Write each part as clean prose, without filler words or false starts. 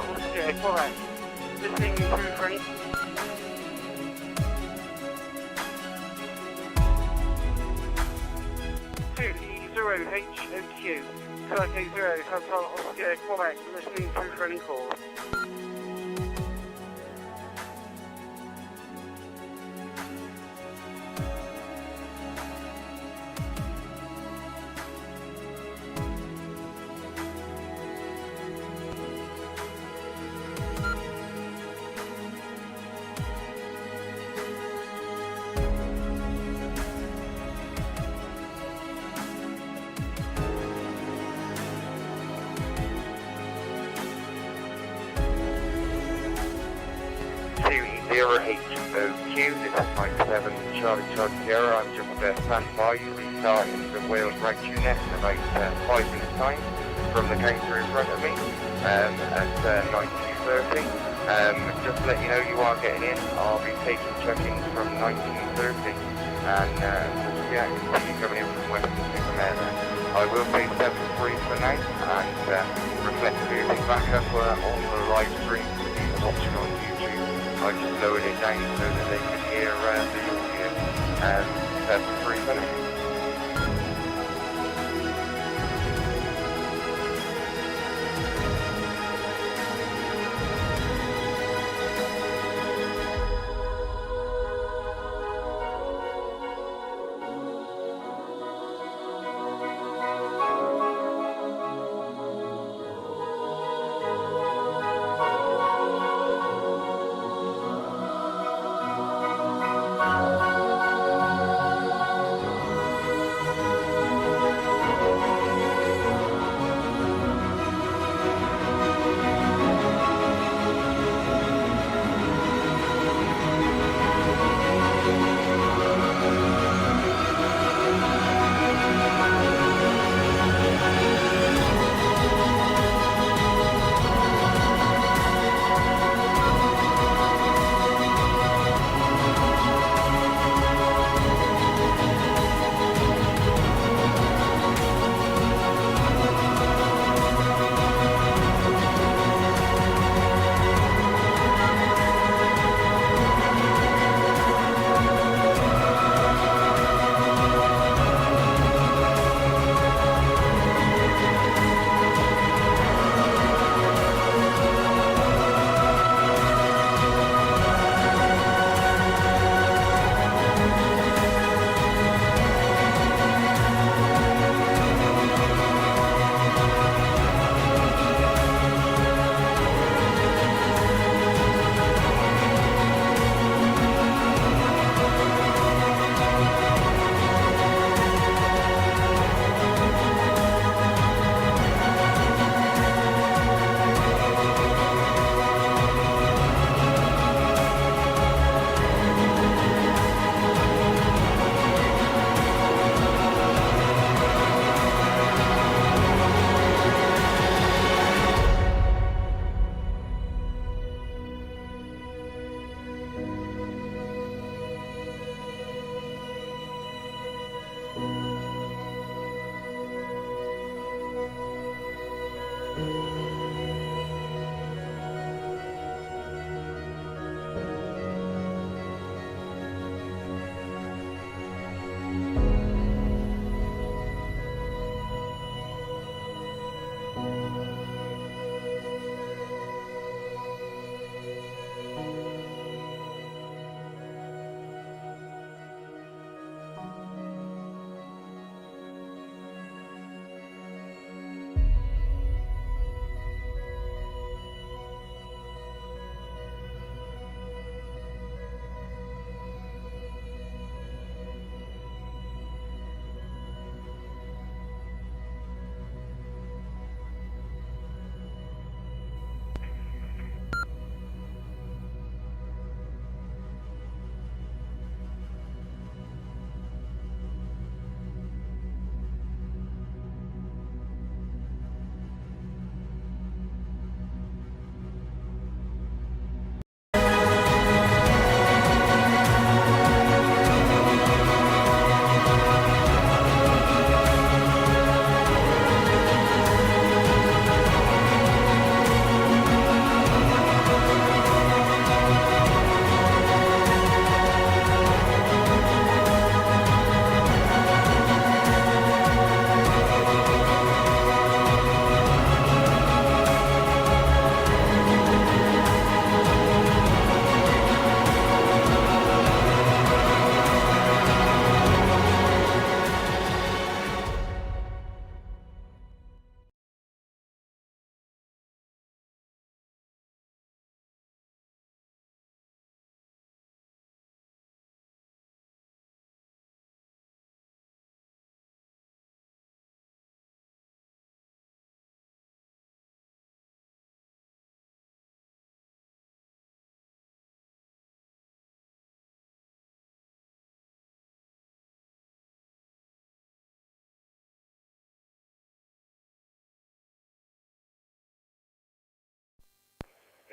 Oscar, correct. Listening through frame. 20HOQ. Select 80, Hotel Oscar, correct. Listening through frame call. HOQ, this is 97 Charlie Sierra. I'm just standing by you, restarting the Wales Ragchew Net in about 5 minutes time from the counter in front of me at 1930. Just to let you know, you are getting in. I'll be taking check-ins from 1930 and yeah, continue coming in from Western Superman. I will say 7-3 for now and reflect moving back up on the live stream for people watching on YouTube. I just lowered it down so that they could hear the audio and 7-3 for now.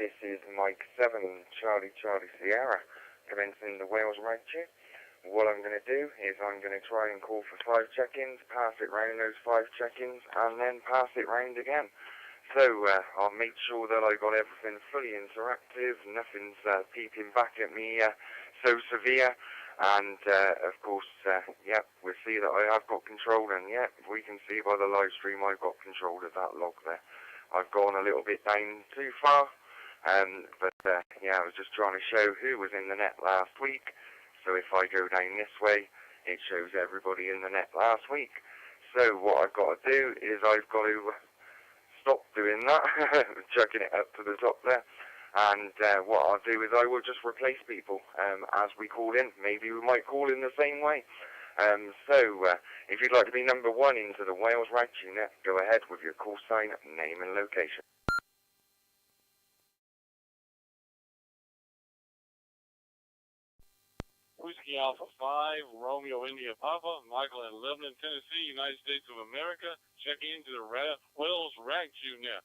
this is Mike 7, Charlie Sierra, commencing the Wales Ragchew. What I'm going to do is I'm going to try and call for 5 check-ins, pass it round those 5 check-ins, and then pass it round again. So I'll make sure that I got everything fully interactive, nothing's peeping back at me so severe, and of course, we'll see that I have got control, and we can see by the live stream I've got control of that log there. I've gone a little bit down too far, but I was just trying to show who was in the net last week. So if I go down this way, it shows everybody in the net last week. So what I've got to do is I've got to stop doing that, chucking it up to the top there. And what I'll do is I will just replace people as we call in. Maybe we might call in the same way. If you'd like to be number 1 into the Wales Ragchew Net, go ahead with your call sign, name and location. Whiskey Alpha 5, Romeo India Papa, Michael in Lebanon, Tennessee, United States of America, checking into the Wales Ragchew Net.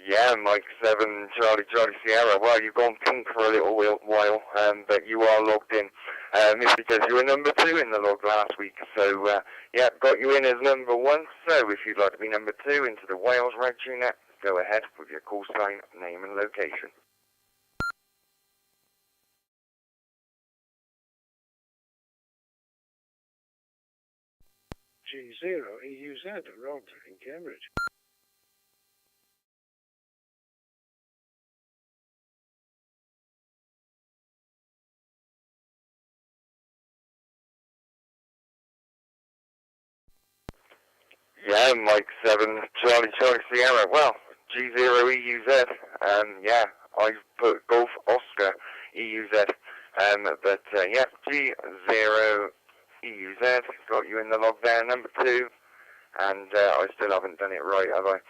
Yeah, Mike 7, Charlie Sierra. Well, you've gone pink for a little while, but you are logged in. It's because you were number 2 in the log last week. So, got you in as number 1. So, if you'd like to be number 2 into the Wales Ragchew Net, go ahead with your call sign, name and location. G0EUZ, Roger in Cambridge. Yeah, Mike 7, Charlie Sierra. Well, G0EUZ. I've put Golf Oscar EUZ. G0EUZ. Got you in the log there, number 2. And I still haven't done it right, have I?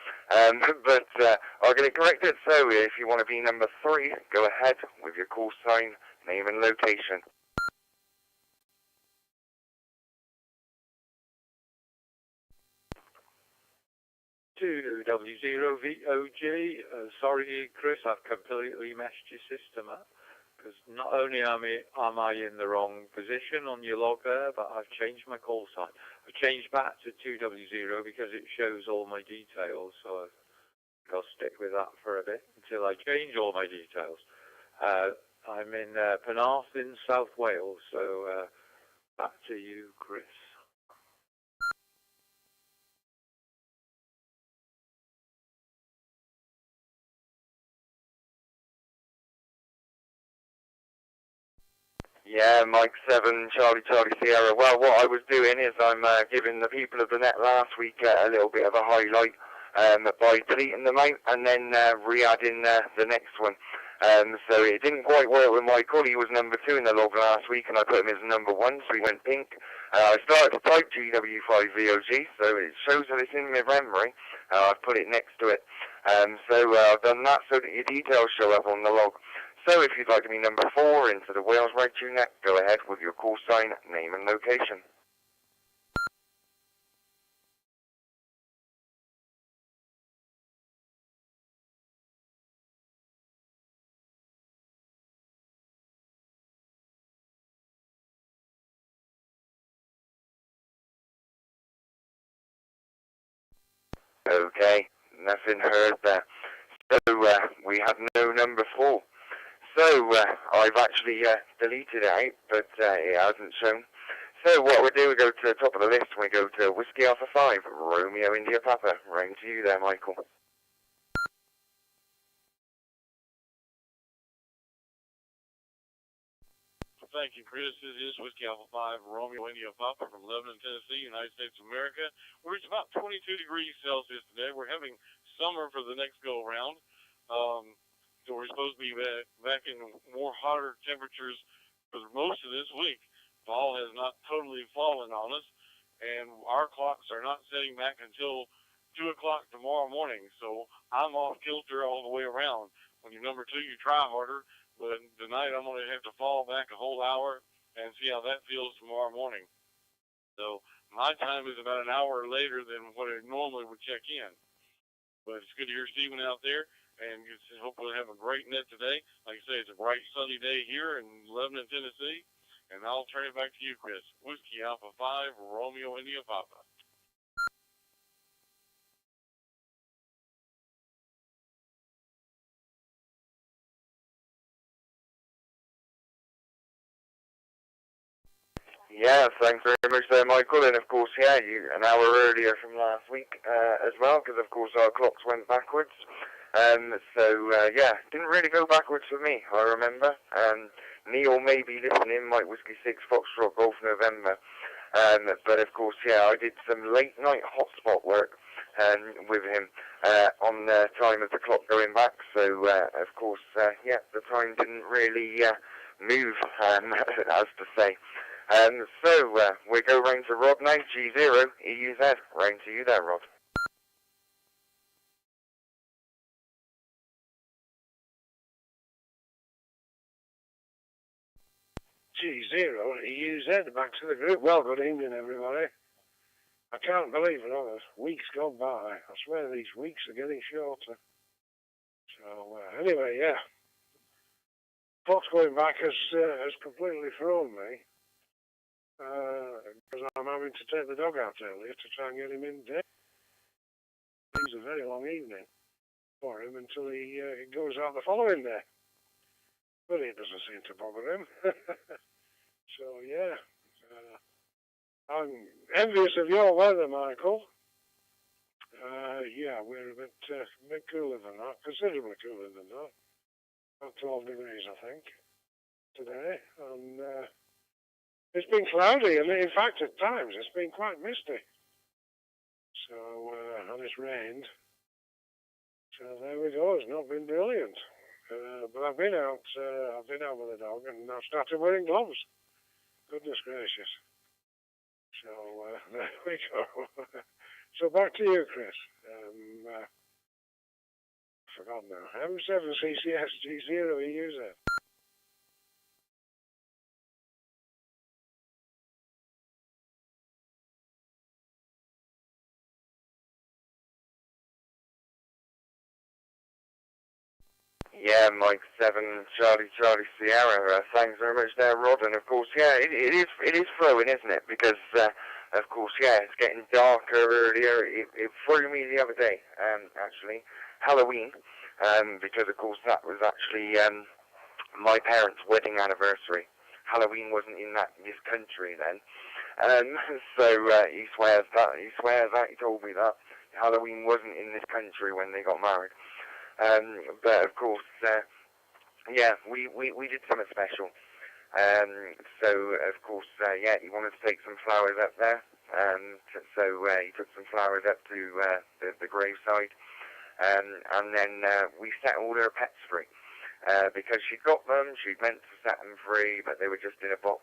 I'll get it corrected. So if you want to be number 3, go ahead with your call sign, name and location. 2W0VOG, sorry Chris, I've completely messed your system up, because not only am I in the wrong position on your log there, but I've changed my call sign. I've changed back to 2W0 because it shows all my details, so I'll stick with that for a bit until I change all my details. I'm in Penarth in South Wales, so back to you, Chris. Yeah, Mike 7, Charlie Sierra. Well, what I was doing is I'm giving the people of the net last week a little bit of a highlight by deleting them out and then re-adding the next one. So it didn't quite work with Michael. He was number 2 in the log last week and I put him as number 1, so he went pink. I started to type GW5VOG, so it shows that it's in my memory. I've put it next to it. I've done that so that your details show up on the log. So if you'd like to be number 4 into the Wales Ragchew Net, go ahead with your call sign, name and location. Okay, nothing heard there. So we have no number 4. So I've actually deleted it out, but it hasn't shown. So what we do, we go to the top of the list, and we go to Whiskey Alpha 5, Romeo India Papa. Round to you there, Michael. Thank you, Chris. This is Whiskey Alpha 5, Romeo India Papa from Lebanon, Tennessee, United States of America. We're at about 22 degrees Celsius today. We're having summer for the next go-around. So we're supposed to be back in more hotter temperatures for most of this week. Fall has not totally fallen on us, and our clocks are not setting back until 2 o'clock tomorrow morning. So I'm off kilter all the way around. When you're number 2, you try harder. But tonight I'm going to have to fall back a whole hour and see how that feels tomorrow morning. So my time is about an hour later than what I normally would check in. But it's good to hear Stephen out there, and hopefully have a great net today. Like I say, it's a bright sunny day here in Lebanon, Tennessee. And I'll turn it back to you, Chris. Whiskey Alpha 5, Romeo India Papa. Yeah, thanks very much there, Michael. And of course, yeah, you an hour earlier from last week as well, because of course our clocks went backwards. Yeah, didn't really go backwards for me, I remember. Neil may be listening, Mike Whiskey 6 Foxtrot Golf November. But of course, yeah, I did some late night hotspot work with him on the time of the clock going back. So of course, yeah, the time didn't really move, as to say. We go round to Rod now, G0, EUZ. Round to you there, Rod. G0, EUZ, back to the group. Well, good evening, everybody. I can't believe it, all the weeks gone by. I swear these weeks are getting shorter. So, anyway, yeah. Fox going back has completely thrown me. Because I'm having to take the dog out earlier to try and get him in day. It's a very long evening for him until he goes out the following day. But it doesn't seem to bother him. So, yeah. I'm envious of your weather, Michael. Yeah, we're a bit cooler than that, considerably cooler than that. About 12 degrees, I think, today. And it's been cloudy, and in fact, at times, it's been quite misty. So, and it's rained. So there we go. It's not been brilliant. But I've been out with the dog, and I've started wearing gloves. Goodness gracious. So there we go. So back to you, Chris. I forgot now. M7CCS G0 EUZ. Yeah, Mike 7, Charlie Sierra. Thanks very much there, Rod. And of course, yeah, it is flowing, isn't it? Because of course, yeah, it's getting darker earlier. It threw me the other day, actually, Halloween, because of course that was actually my parents' wedding anniversary. Halloween wasn't in this country then, he swears that. He told me that Halloween wasn't in this country when they got married. But of course, yeah, we did something special. Of course, yeah, he wanted to take some flowers up there. He took some flowers up to the graveside. And then we set all her pets free. Because she got them, she meant to set them free, but they were just in a box.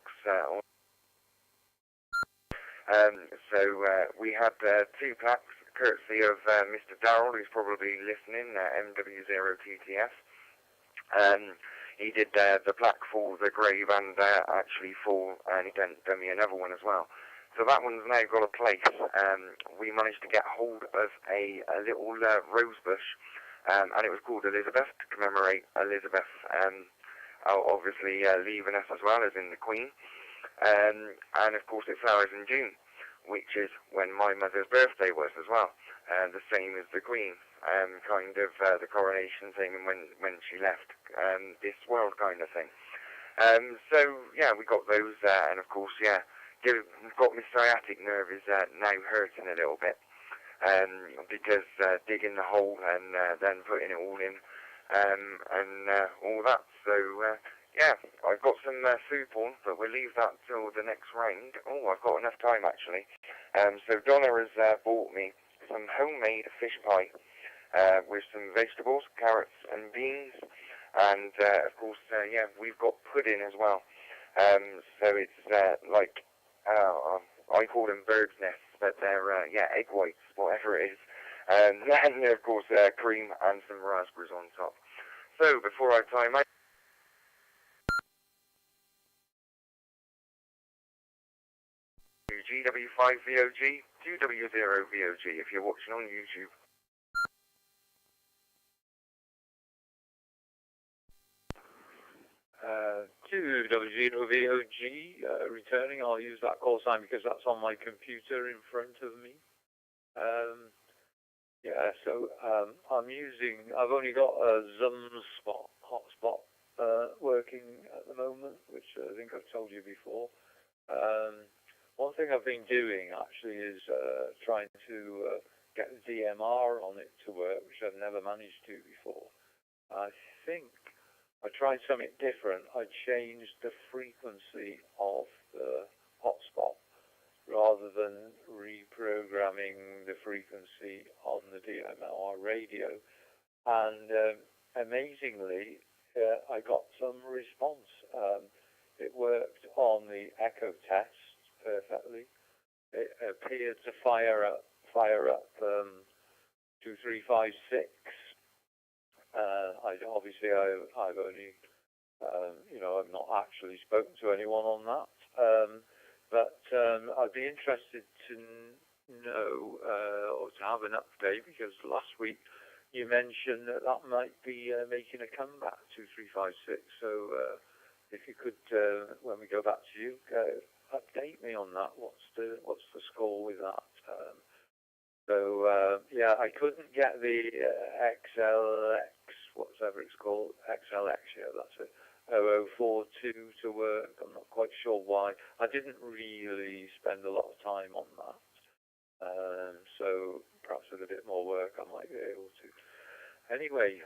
We had 2 plaques, courtesy of Mr. Darrell, who's probably listening, MW0TTS. He did the plaque for the grave and actually and he done me another one as well. So that one's now got a place. We managed to get hold of a little rose bush, and it was called Elizabeth, to commemorate Elizabeth, obviously leaving us as well, as in the Queen. And of course it flowers in June, which is when my mother's birthday was as well, the same as the Queen, kind of the coronation thing when she left this world kind of thing. Yeah, we got those, and of course, yeah, got my sciatic nerve is now hurting a little bit, because digging the hole and then putting it all in, and all that. So yeah, I've got some soup on, but we'll leave that till the next round. Oh, I've got enough time actually. So Donna has bought me some homemade fish pie with some vegetables, carrots and beans, and of course, yeah, we've got pudding as well. So it's like I call them bird's nests, but they're yeah, egg whites, whatever it is, and of course cream and some raspberries on top. So before I time out. GW5VOG, 2W0VOG if you're watching on YouTube. To W0VOG, returning. I'll use that call sign because that's on my computer in front of me. Yeah, so I've only got a Zoom hotspot working at the moment, which I think I've told you before. One thing I've been doing actually is trying to get the DMR on it to work, which I've never managed to before. I think I tried something different. I changed the frequency of the hotspot rather than reprogramming the frequency on the DMR radio. And amazingly, I got some response. It worked on the echo test perfectly. It appeared to fire up 2356. I've only, I've not actually spoken to anyone on that. But I'd be interested to know or to have an update, because last week you mentioned that might be making a comeback, 2356. So if you could, when we go back to you, update me on that. What's the score with that? Yeah, I couldn't get the XLX, whatever it's called, XLX, yeah, that's it, 0042 to work. I'm not quite sure why. I didn't really spend a lot of time on that. So perhaps with a bit more work I might be able to. Anyway,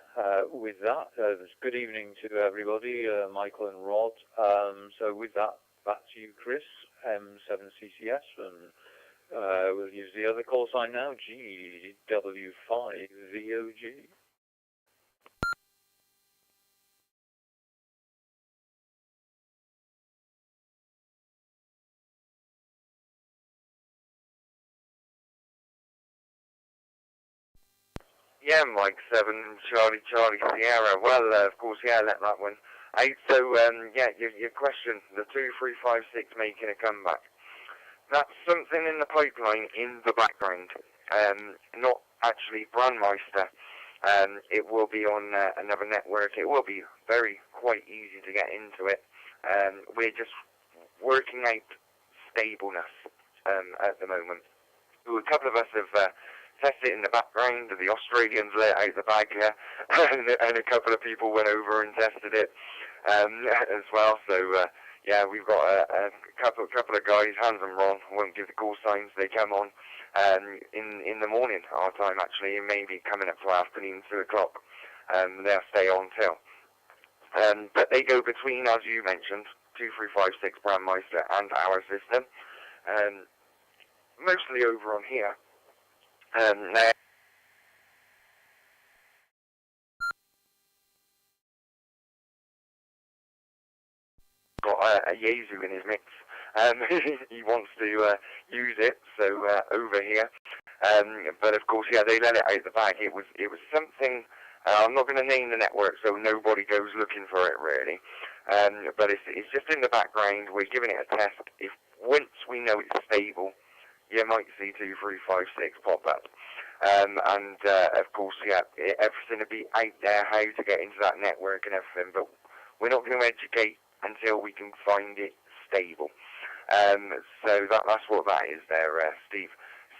with that, good evening to everybody, Michael and Rod. So with that, back to you, Chris, M7CCS, and we'll use the other call sign now, GW5VOG. Yeah, Mike 7, Charlie Sierra. Well, of course, yeah, let that one out. So, yeah, your question, the 2356 making a comeback. That's something in the pipeline in the background, not actually Brandmeister. It will be on another network. It will be quite easy to get into it. We're just working out stableness at the moment. So a couple of us have tested it in the background. The Australians let out the bag here, and a couple of people went over and tested it as well. So yeah, we've got a couple of guys, Hans and Ron, won't give the call signs. They come on in the morning, our time actually, and maybe coming up to afternoon, 2 o'clock. They'll stay on till. But they go between, as you mentioned, 2356 Brandmeister and our system. Mostly over on here. They got a Yaesu in his mix. He wants to use it, so over here. But of course, yeah, they let it out the bag. It was something. I'm not going to name the network, so nobody goes looking for it really. But it's just in the background. We're giving it a test. If once we know it's stable, you might see 2356 pop up. And of course, yeah, everything will be out there, how to get into that network and everything. But we're not going to educate until we can find it stable. So that's what that is there, Steve.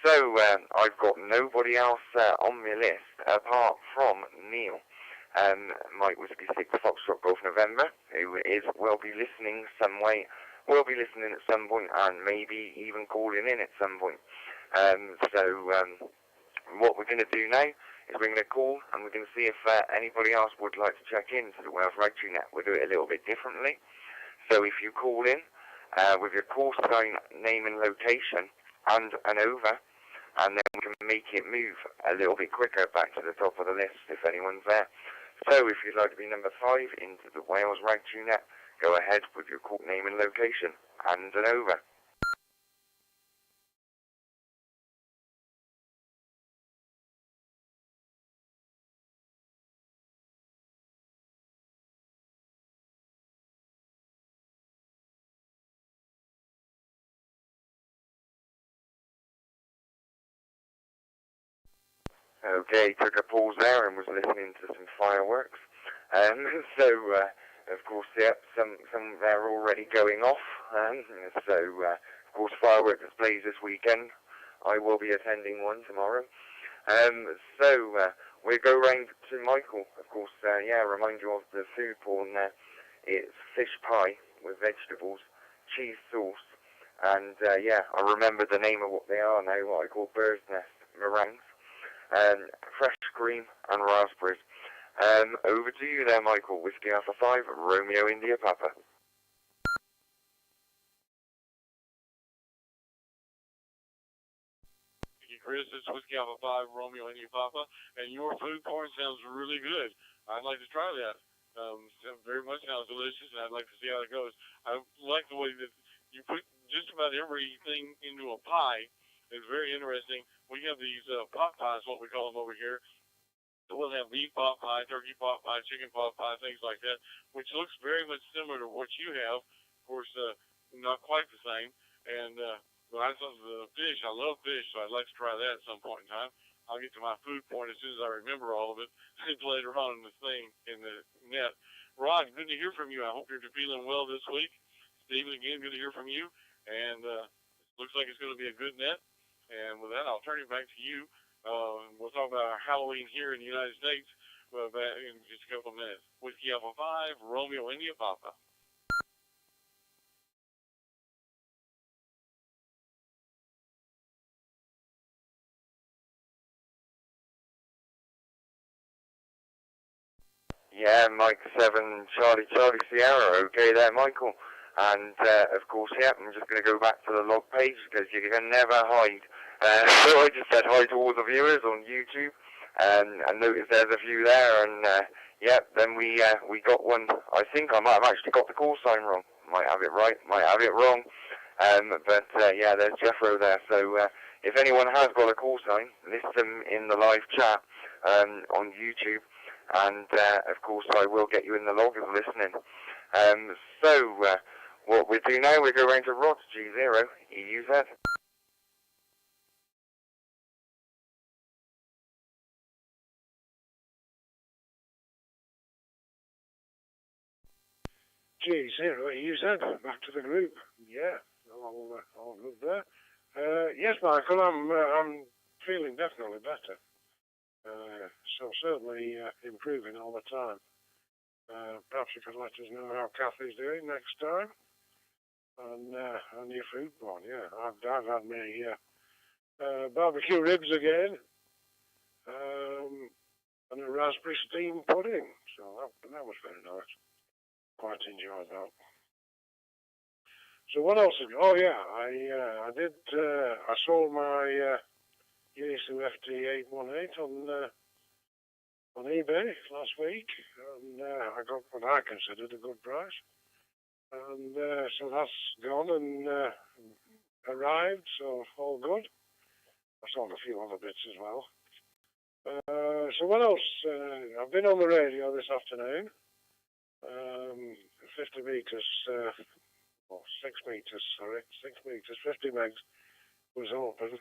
So I've got nobody else on my list apart from Neil. Mike Whiskey 6 Foxtrot Golf November, who will be listening some way, will be listening at some point, and maybe even calling in at some point. So what we're going to do now is we're going to call and we're going to see if anybody else would like to check in to the Wales Ragchew Net. We'll do it a little bit differently. So if you call in with your call sign, name and location and an over, and then we can make it move a little bit quicker back to the top of the list if anyone's there. So if you'd like to be number 5 into the Wales Ragchew Net, go ahead with your call name and location and an over. Okay, took a pause there and was listening to some fireworks. Of course, yep, some they're already going off. Of course, firework displays this weekend. I will be attending one tomorrow. We go round to Michael, of course, remind you of the food porn there. It's fish pie with vegetables, cheese sauce, and I remember the name of what they are now, what I call bird's nest meringues, fresh cream and raspberries. Over to you there, Michael. Whiskey Alpha 5, Romeo India Papa. Chris, it's Whiskey Alpha 5, Romeo India Papa, and your food corn sounds really good. I'd like to try that. Very much sounds delicious, and I'd like to see how it goes. I like the way that you put just about everything into a pie. It's very interesting. We have these pot pies, what we call them over here. We'll have beef pot pie, turkey pot pie, chicken pot pie, things like that, which looks very much similar to what you have. Of course, not quite the same. And but I thought the fish, I love fish, so I'd like to try that at some point in time. I'll get to my food point as soon as I remember all of it later on in the thing, in the net. Rod, good to hear from you. I hope you're feeling well this week. Stephen, again, good to hear from you. And looks like it's going to be a good net. And with that, I'll turn it back to you. We'll talk about our Halloween here in the United States in just a couple of minutes. Whiskey Alpha 5, Romeo India Papa. Yeah, Mike 7, Charlie Sierra. Okay there, Michael. And, of course, I'm just going to go back to the log page because you can never hide. So I just said hi to all the viewers on YouTube, and noticed there's a few there, and, then we got one. I think I might have actually got the call sign wrong. Might have it right, might have it wrong. There's Jeffro there. So, if anyone has got a call sign, list them in the live chat, on YouTube. And, of course, I will get you in the log as listening. What we do now, we go round to Rod, G0, EUZ. G0, EUZ, back to the group. Yeah, all good there. Yes, Michael, I'm feeling definitely better. So certainly improving all the time. Perhaps you could let us know how Kathy's doing next time. And your food porn, yeah. I've had my barbecue ribs again. And a raspberry steam pudding. So that was very nice. Quite enjoyed that. So what else? Oh yeah, I sold my Yaesu FT818 on eBay last week, and I got what I considered a good price. And so that's gone and arrived, so all good. I sold a few other bits as well. So what else? I've been on the radio this afternoon. 50 meters, 6 meters, 50 megs was open.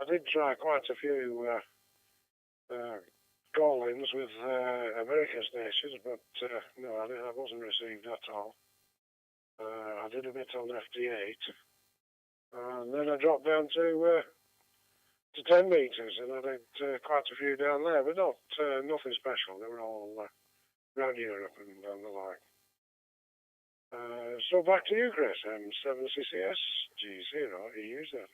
I did try quite a few call-ins with American stations, but no, I wasn't received at all. I did a bit on FD8, and then I dropped down to 10 meters, and I did quite a few down there, but not nothing special. They were all around Europe and down the line. So back to you, Chris. M7CCS G0 EUZ.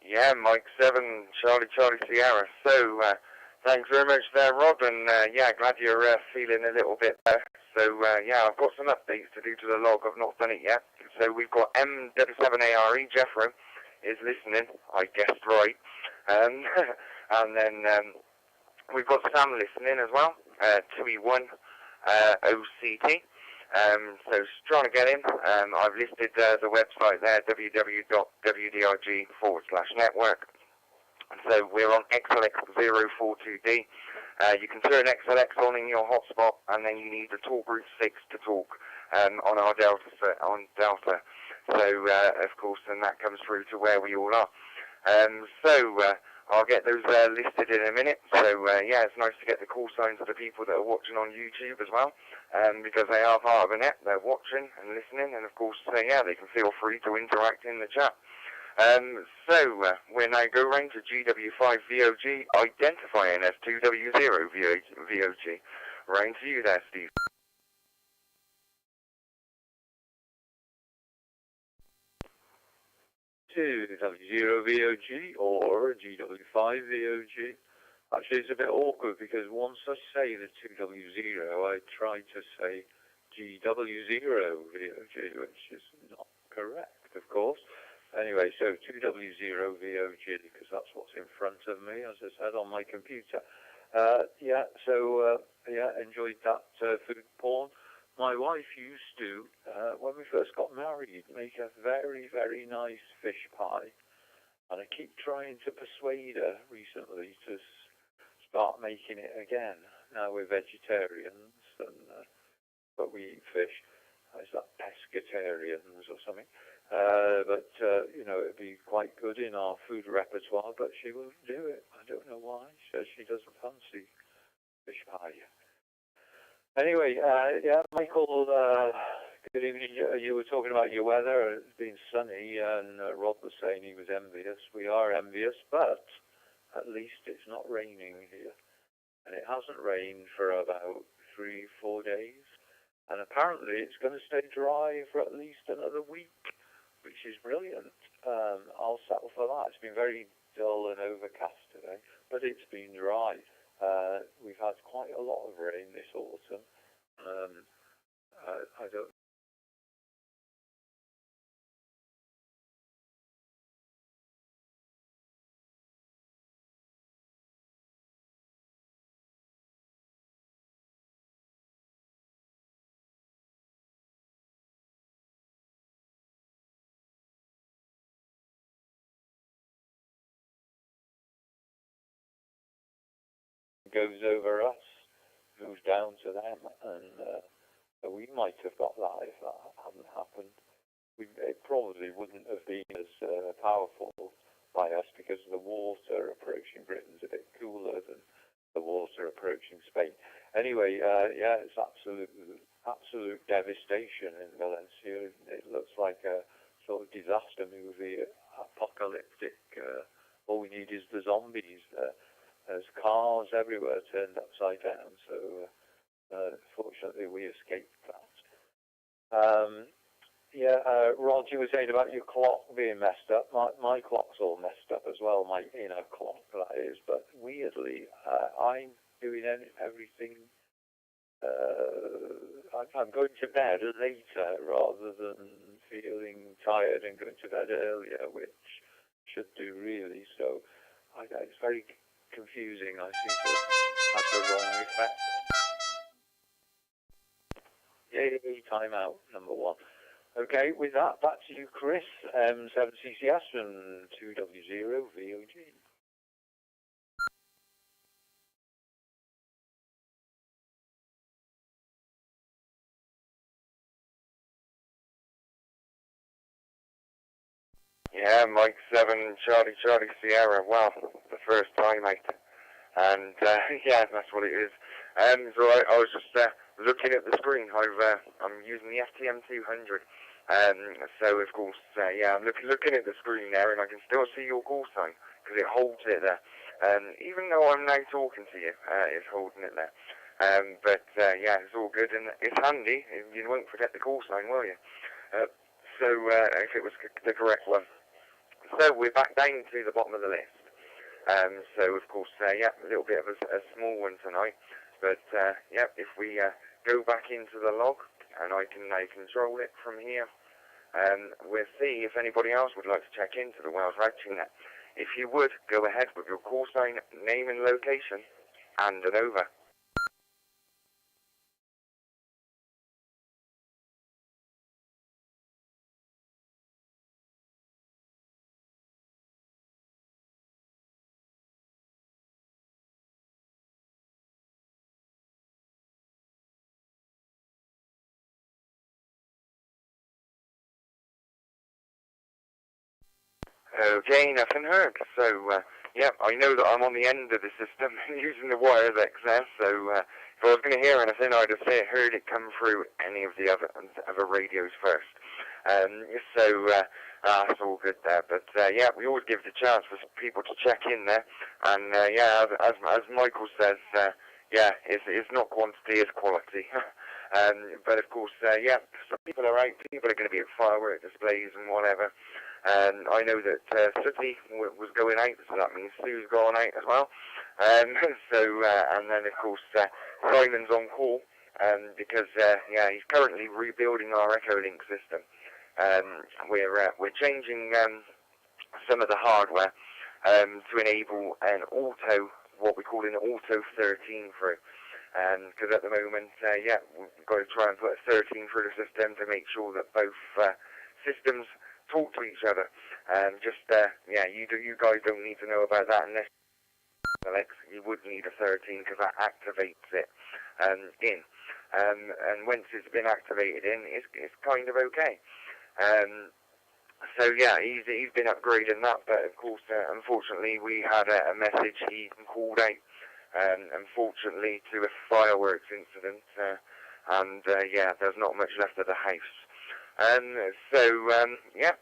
Yeah, Mike 7, Charlie Sierra. So, thanks very much there, Rob, and glad you're feeling a little bit better. So, I've got some updates to do to the log. I've not done it yet. So we've got MW7ARE, Jeffro, is listening. I guessed right. And then we've got Sam listening as well, 2E1 OCT. So trying to get in. I've listed the website there, www.W.D.R.G/network. So we're on Echolink 042D. You can turn XLX on in your hotspot, and then you need the talk group 6 to talk on our Delta. So, of course, then that comes through to where we all are. I'll get those listed in a minute. So, yeah, it's nice to get the call signs of the people that are watching on YouTube as well, because they are part of the net. They're watching and listening, and of course, yeah, they can feel free to interact in the chat. We're now go round to GW5VOG, identifying as 2W0VOG. Round to you there, Steve. W0VOG or GW5VOG. Actually, it's a bit awkward because once I say the 2W0, I try to say GW0VOG, which is not correct, of course. Anyway, so 2W0VOG, because that's what's in front of me, as I said, on my computer. Yeah, enjoyed that food porn. My wife used to, when we first got married, make a very, very nice fish pie. And I keep trying to persuade her recently to start making it again. Now we're vegetarians, but we eat fish. Is that pescatarians or something? You know, it'd be quite good in our food repertoire, but she won't do it. I don't know why. She says she doesn't fancy fish pie. Anyway, yeah, Michael, good evening. You were talking about your weather. It's been sunny, and Rob was saying he was envious. We are envious, but at least it's not raining here. And it hasn't rained for about 3-4 days. And apparently it's going to stay dry for at least another week, which is brilliant. I'll settle for that. It's been very dull and overcast today, but it's been dry. We've had quite a lot of rain this autumn. I don't goes over us, moves down to them, and we might have got that if that hadn't happened. It probably wouldn't have been as powerful by us because the water approaching Britain's a bit cooler than the water approaching Spain. Anyway, yeah, it's absolute devastation in Valencia. It looks like a sort of disaster movie, apocalyptic. All we need is the zombies. There's cars everywhere turned upside down, so fortunately we escaped that. Rod, you were saying about your clock being messed up. My clock's all messed up as well, my inner clock, that is, but weirdly, I'm doing everything. I'm going to bed later rather than feeling tired and going to bed earlier, which should do really, so it's very confusing. I seem to have the wrong effect. Yay, timeout, number 1. Okay, with that, back to you, Chris M7CCS from 2W0VOG. Yeah, Mike 7, Charlie Sierra. Well, the first time, mate. And yeah, that's what it is. So I was just looking at the screen. I'm using the FTM200. So of course, yeah, I'm looking at the screen there, and I can still see your call sign because it holds it there. Even though I'm now talking to you, it's holding it there. Yeah, it's all good, and it's handy. You won't forget the call sign, will you? If it was the correct one. So we're back down to the bottom of the list. So of course, yeah, a little bit of a small one tonight. But yeah, if we go back into the log, and I can now control it from here, we'll see if anybody else would like to check into the Wales Ragchew Net. If you would, go ahead with your call sign, name and location, and an over. Okay, nothing heard. So, yeah, I know that I'm on the end of the system using the WiresX there, so if I was going to hear anything, I'd have heard it come through any of the other radios first. So, that's all good there. But, yeah, we always give the chance for people to check in there. And, yeah, as Michael says, yeah, it's not quantity, it's quality. But, of course, yeah, some people are out, people are going to be at firework displays and whatever. I know that Sooty was going out, so that means Sue's gone out as well. So, and then, of course, Simon's on call, because, yeah, he's currently rebuilding our Echolink system. We're changing some of the hardware to enable an auto, what we call an auto 13 through. Because at the moment, yeah, we've got to try and put a 13 through the system to make sure that both systems talk to each other. Yeah, you guys don't need to know about that unless you would need a 13 because that activates it in. And once it's been activated in, it's kind of okay. So yeah, he's been upgrading that, but of course, unfortunately, we had a message he called out, unfortunately, to a fireworks incident, and yeah, there's not much left of the house. So yeah,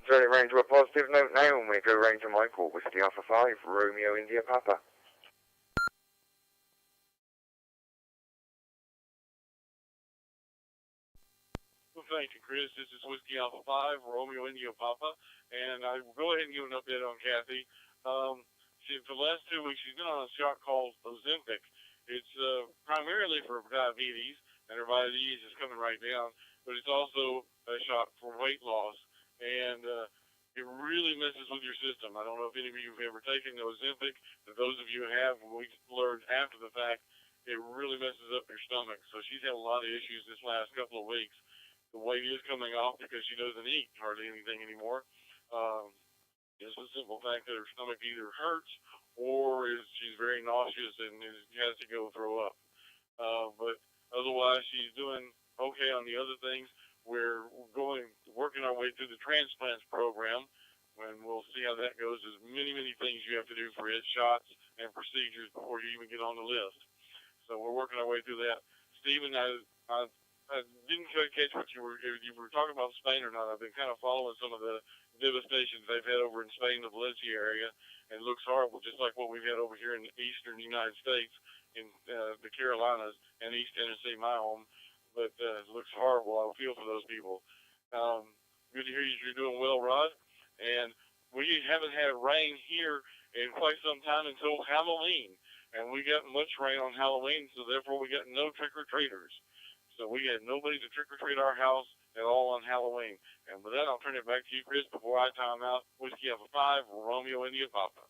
turn it round to a positive note now, and we go round to Michael, Whiskey Alpha 5, Romeo India Papa. Well, thank you, Chris. This is Whiskey Alpha 5, Romeo India Papa, and I will go ahead and give an update on Kathy. For the last 2 weeks, she's been on a shot called Ozempic. It's primarily for diabetes, and her diabetes is coming right down, but it's also a shot for weight loss, and it really messes with your system. I don't know if any of you have ever taken Ozempic, but those of you who have, we learned after the fact, it really messes up your stomach. So she's had a lot of issues this last couple of weeks. The weight is coming off because she doesn't eat hardly anything anymore. It's the simple fact that her stomach either hurts or she's very nauseous and has to go throw up. But otherwise, she's doing okay on the other things. We're working our way through the transplants program, and we'll see how that goes. There's many things you have to do for it, shots and procedures before you even get on the list. So we're working our way through that. Stephen, I didn't quite catch what you were talking about Spain or not. I've been kind of following some of the devastations they've had over in Spain, the Valencia area, and it looks horrible, just like what we've had over here in the eastern United States, in the Carolinas and East Tennessee, my home. But it looks horrible. I feel for those people. Good to hear you're doing well, Rod. And we haven't had rain here in quite some time until Halloween, and we got much rain on Halloween, so therefore we got no trick-or-treaters. So we had nobody to trick-or-treat our house at all on Halloween. And with that, I'll turn it back to you, Chris, before I time out. Whiskey Alpha 5, Romeo India Papa.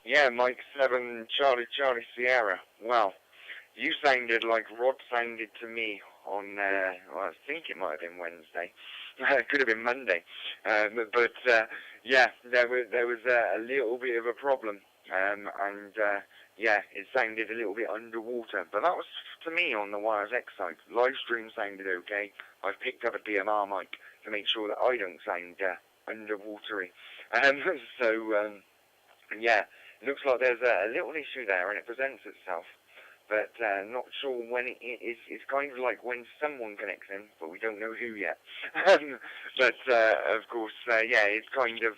Yeah, Mike 7, Charlie Sierra. Well, you sounded like Rod sounded to me on, well, I think it might have been Wednesday. It could have been Monday. But yeah, there was a little bit of a problem. And yeah, it sounded a little bit underwater. But that was to me on the WiresX side. Live stream sounded okay. I've picked up a DMR mic to make sure that I don't sound underwatery. So, yeah, it looks like there's a little issue there, and it presents itself. But not sure when it is. It's kind of like when someone connects in, but we don't know who yet. But of course, yeah, it's kind of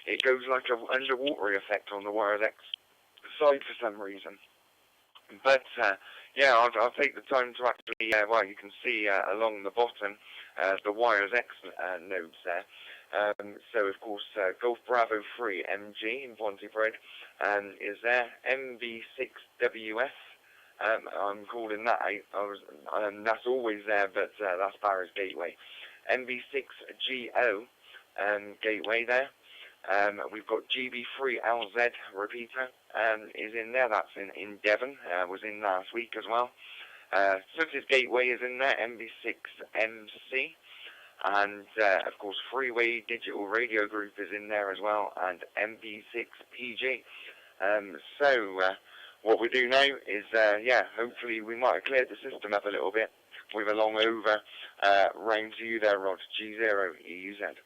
it goes like an underwater effect on the WiresX side for some reason. But yeah, I'll take the time to actually. Well, you can see along the bottom the WiresX nodes there. So of course, Golf Bravo 3 MG in Pontypridd is there. MB6WS. I'm calling that out. That's always there, but that's Barra's Gateway. MB6IPG-L gateway there. We've got GB3LZ repeater is in there. That's in Devon. Was in last week as well. Sooty's gateway is in there. MB6MC. and of course Freeway Digital Radio Group is in there as well, and MB6PG. So what we do now is, hopefully we might have cleared the system up a little bit with a long over round to you there, Rod, G0EUZ.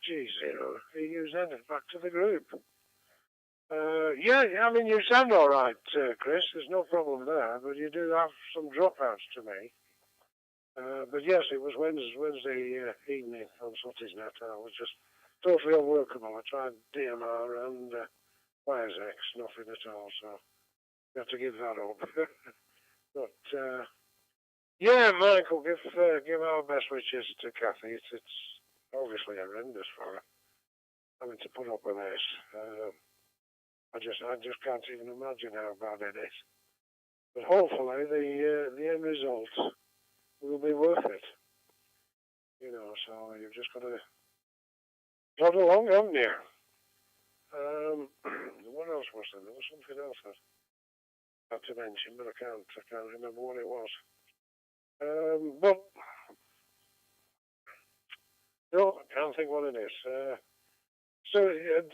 G0EUZ, back to the group. I mean, you sound all right, Chris. There's no problem there, but you do have some dropouts to me. But yes, it was Wednesday evening on Sottisnet. I was just totally unworkable. I tried DMR and YSX, nothing at all, so you have to give that up. But Michael, give our best wishes to Kathy. It's obviously horrendous for her having to put up with this. I just can't even imagine how bad it is. But hopefully the end result will be worth it. You know, so you've just got to plod along, haven't you? What else was there? There was something else I had to mention, but I can't remember what it was. But no, I can't think what it is. So at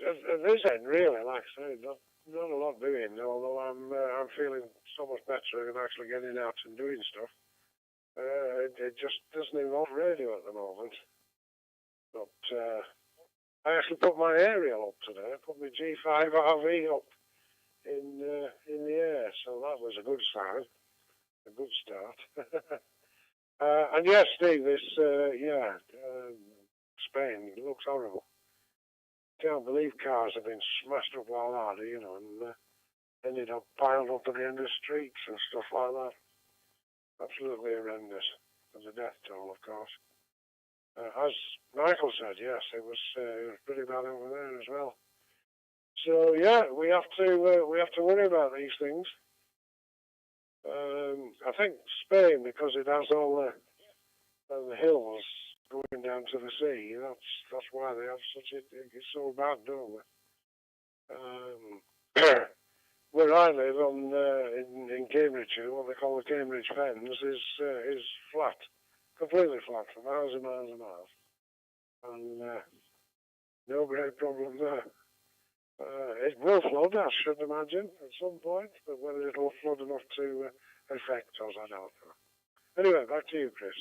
this end, really, like I say, not a lot doing. Although I'm feeling so much better and actually getting out and doing stuff. It just doesn't involve radio at the moment. But I actually put my aerial up today. I put my G5 RV up in the air, so that was a good sign, a good start. And yes, Steve, this Spain looks horrible. Can't believe cars have been smashed up like that, you know, and ended up piled up at the end of streets and stuff like that. Absolutely horrendous. There's a death toll, of course. As Michael said, yes, it was pretty bad over there as well. So yeah, we have to worry about these things. I think Spain, because it has all the hills going down to the sea, that's why they have it's so bad, don't we? Where I live in Cambridgeshire, what they call the Cambridge Fens, is flat, completely flat, for miles and miles and miles, and no great problem there. It will flood, I should imagine, at some point, but whether it'll flood enough to affect us, I don't know. Anyway, back to you, Chris.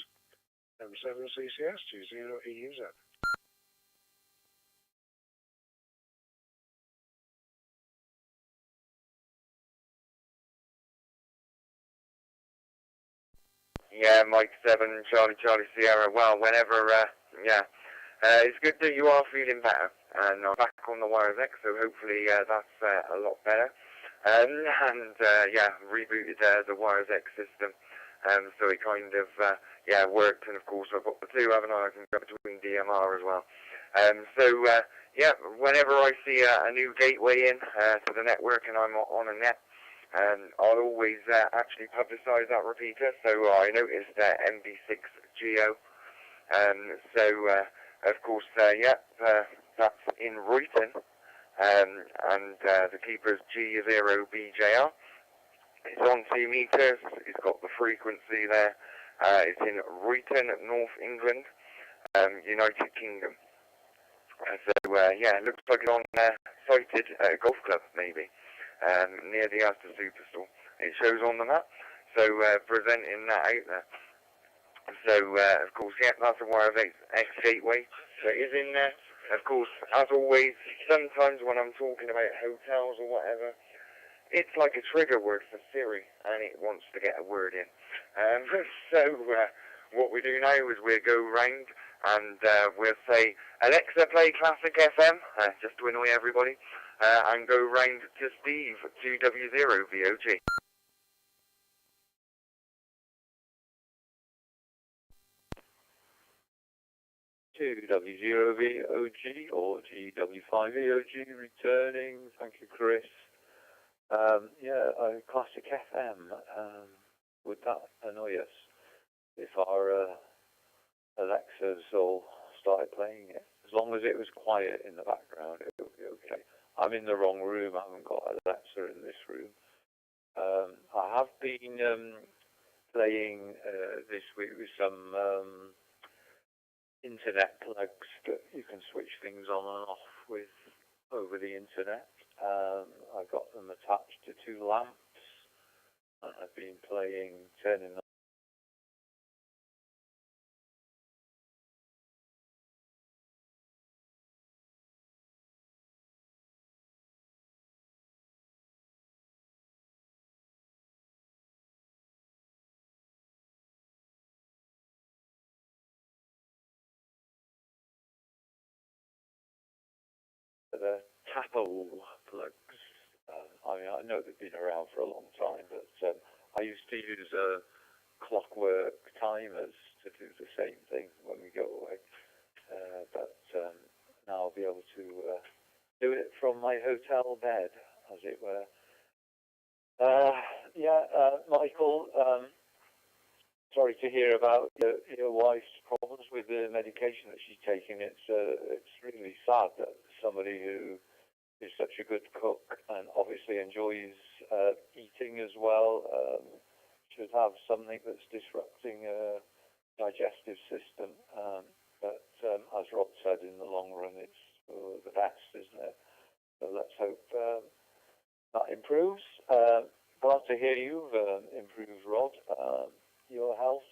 M7CCS, G0EUZ. Yeah, Mike 7, Charlie Sierra. Well, whenever, it's good that you are feeling better. And I'm back on the WiresX, so hopefully that's a lot better. Rebooted the WiresX system. So it kind of, worked. And of course I've got the two, haven't I? I can go between DMR as well. Whenever I see a new gateway in to the network and I'm on a net, I'll always actually publicise that repeater. So I noticed MB6IPG-L. Of course, that's in Ruijten, and the keeper's G0BJR. It's on 2 meters. It's got the frequency there. It's in Ruijten, North England, United Kingdom. It looks like it's on sighted at a golf club, maybe. Near the ALLSTAR Superstore. It shows on the map, so presenting that out there. So, of course, that's a WiresX gateway that is in there. Of course, as always, sometimes when I'm talking about hotels or whatever, it's like a trigger word for Siri, and it wants to get a word in. What we do now is we'll go round and we'll say, Alexa, play Classic FM, just to annoy everybody. And go round to Steve, 2W0VOG. W0VOG or GW5VOG returning. Thank you, Chris. Classic FM. Would that annoy us if our Alexas all started playing it? As long as it was quiet in the background, it would be okay. I'm in the wrong room. I haven't got Alexa in this room. I have been playing this week with some internet plugs that you can switch things on and off with over the internet. I've got them attached to 2 lamps, and I've been playing, turning them the Tapo plugs. I mean, I know they've been around for a long time, but I used to use clockwork timers to do the same thing when we go away. But now I'll be able to do it from my hotel bed, as it were. Michael, sorry to hear about your wife's problems with the medication that she's taking. It's really sad that somebody who is such a good cook and obviously enjoys eating as well should have something that's disrupting a digestive system. But as Rod said, in the long run, it's for the best, isn't it? So let's hope that improves. Glad to hear you've improved, Rod. Your health.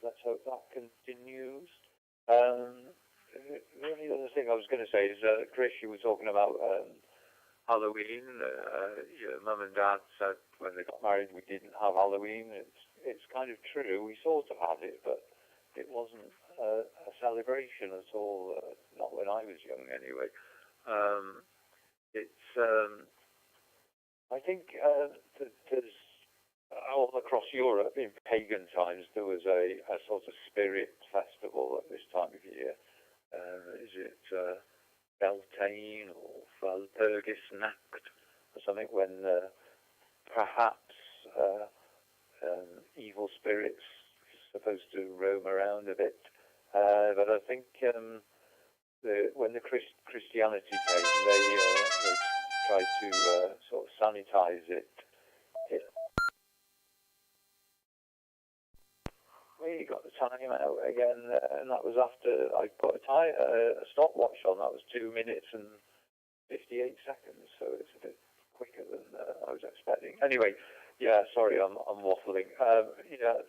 Let's hope that continues. The only other thing I was going to say is, Chris, you were talking about Halloween. Your mum and dad said when they got married we didn't have Halloween. It's kind of true. We sort of had it, but it wasn't a celebration at all. Not when I was young, anyway. I think there's all across Europe in pagan times there was a sort of spirit festival at this time of year. Is it Beltane or Walpurgisnacht or something, when perhaps evil spirits are supposed to roam around a bit. But I think when the Christianity came, they tried to sort of sanitize it. We got the time out again, and that was after I put a stopwatch on. That was 2 minutes and 58 seconds, so it's a bit quicker than I was expecting. Anyway, yeah, sorry, I'm waffling.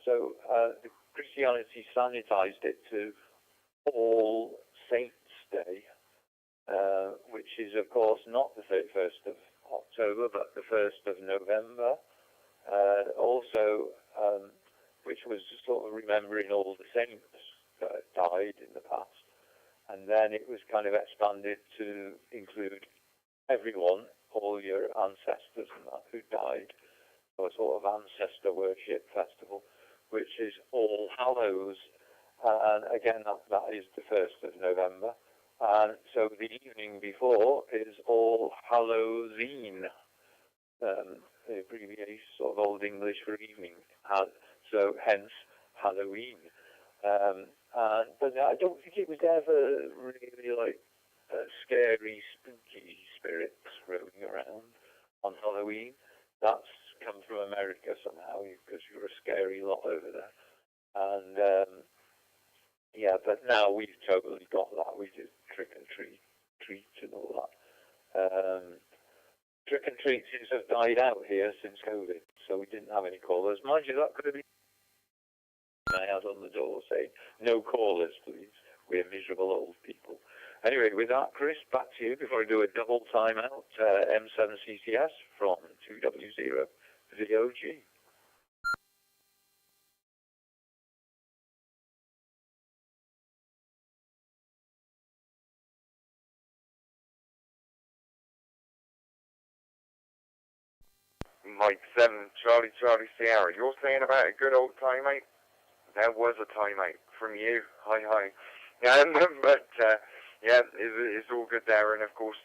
So the Christianity sanitized it to All Saints Day, which is, of course, not the 31st of October, but the 1st of November. Also, which was sort of remembering all the saints that died in the past. And then it was kind of expanded to include everyone, all your ancestors and that who died. So a sort of ancestor worship festival, which is All Hallows. And again, that is the 1st of November. And so the evening before is All Hallows-Eve, the abbreviation, sort of Old English for evening. So hence Halloween. But I don't think it was ever really like scary, spooky spirits roaming around on Halloween. That's come from America somehow, because you're a scary lot over there. And but now we've totally got that. We do trick and treat and all that. Trick and treats have died out here since COVID, so we didn't have any callers. Mind you, that could have been I had on the door saying, "No callers, please. We're miserable old people." Anyway, with that, Chris, back to you before I do a double timeout. M7CCS from 2W.D.R.G. Mike 7, Charlie Sierra. You're saying about a good old time, mate? There was a time, mate, from you. Hi. But, it's all good there. And, of course,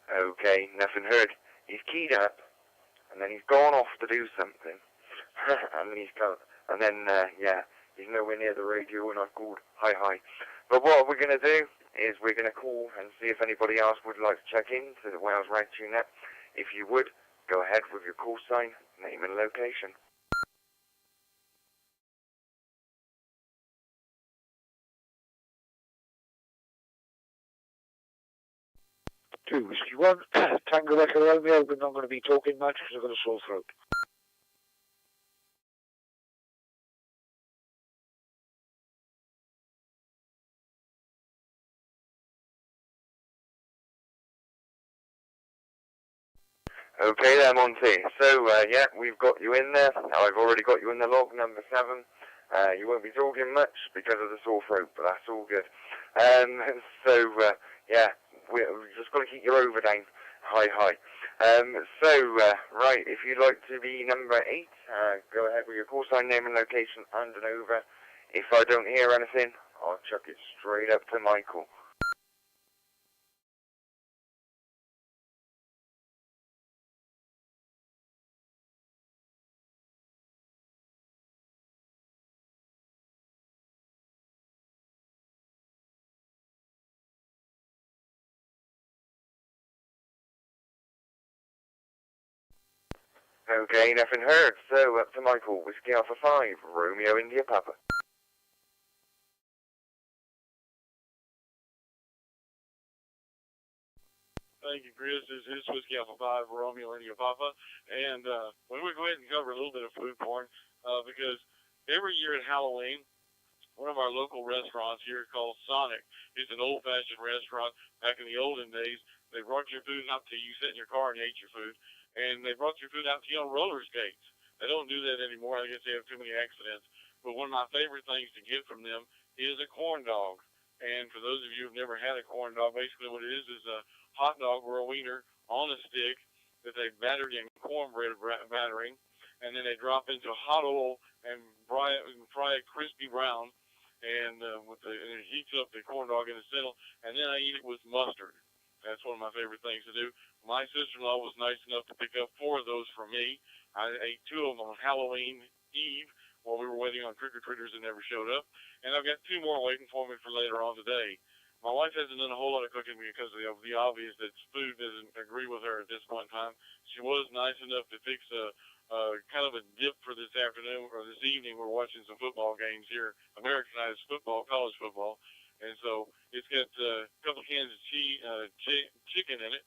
Okay, nothing heard. He's keyed up, and then he's gone off to do something, and then he's come, and then, yeah, he's nowhere near the radio, and I've called, hi. But what we're going to do is we're going to call and see if anybody else would like to check in to the Wales Ragchew Net. If you would, go ahead with your call sign, name and location. 2 Whiskey 1, Tango Echo Romeo, we're not going to be talking much because I've got a sore throat. Okay there, Monty. So, yeah, we've got you in there. I've already got you in the log, number 7. You won't be talking much because of the sore throat, but that's all good. So, yeah, we're just got to keep your over down. Hi. Right, if you'd like to be number 8, go ahead with your call sign, name and location, and an over. If I don't hear anything, I'll chuck it straight up to Michael. Okay, nothing heard. So, up to Michael, Whiskey Alpha 5, Romeo India Papa. Thank you, Chris. This is Whiskey Alpha 5, Romeo India Papa. And we would go ahead and cover a little bit of food porn because every year at Halloween, one of our local restaurants here called Sonic, it's an old-fashioned restaurant. Back in the olden days, they brought your food out to you, sit in your car and ate your food. And they brought your food out to you on roller skates. They don't do that anymore. I guess they have too many accidents. But one of my favorite things to get from them is a corn dog. And for those of you who've never had a corn dog, basically what it is a hot dog or a wiener on a stick that they battered in cornbread battering, and then they drop into hot oil and fry it crispy brown, and it heats up the corn dog in the center, and then I eat it with mustard. That's one of my favorite things to do. My sister-in-law was nice enough to pick up 4 of those for me. I ate 2 of them on Halloween Eve while we were waiting on trick-or-treaters that never showed up, and I've got 2 more waiting for me for later on today. My wife hasn't done a whole lot of cooking because of the obvious that food doesn't agree with her at this point in time. She was nice enough to fix a kind of a dip for this afternoon or this evening. We're watching some football games here, Americanized football, college football, and so it's got a couple cans of chicken in it,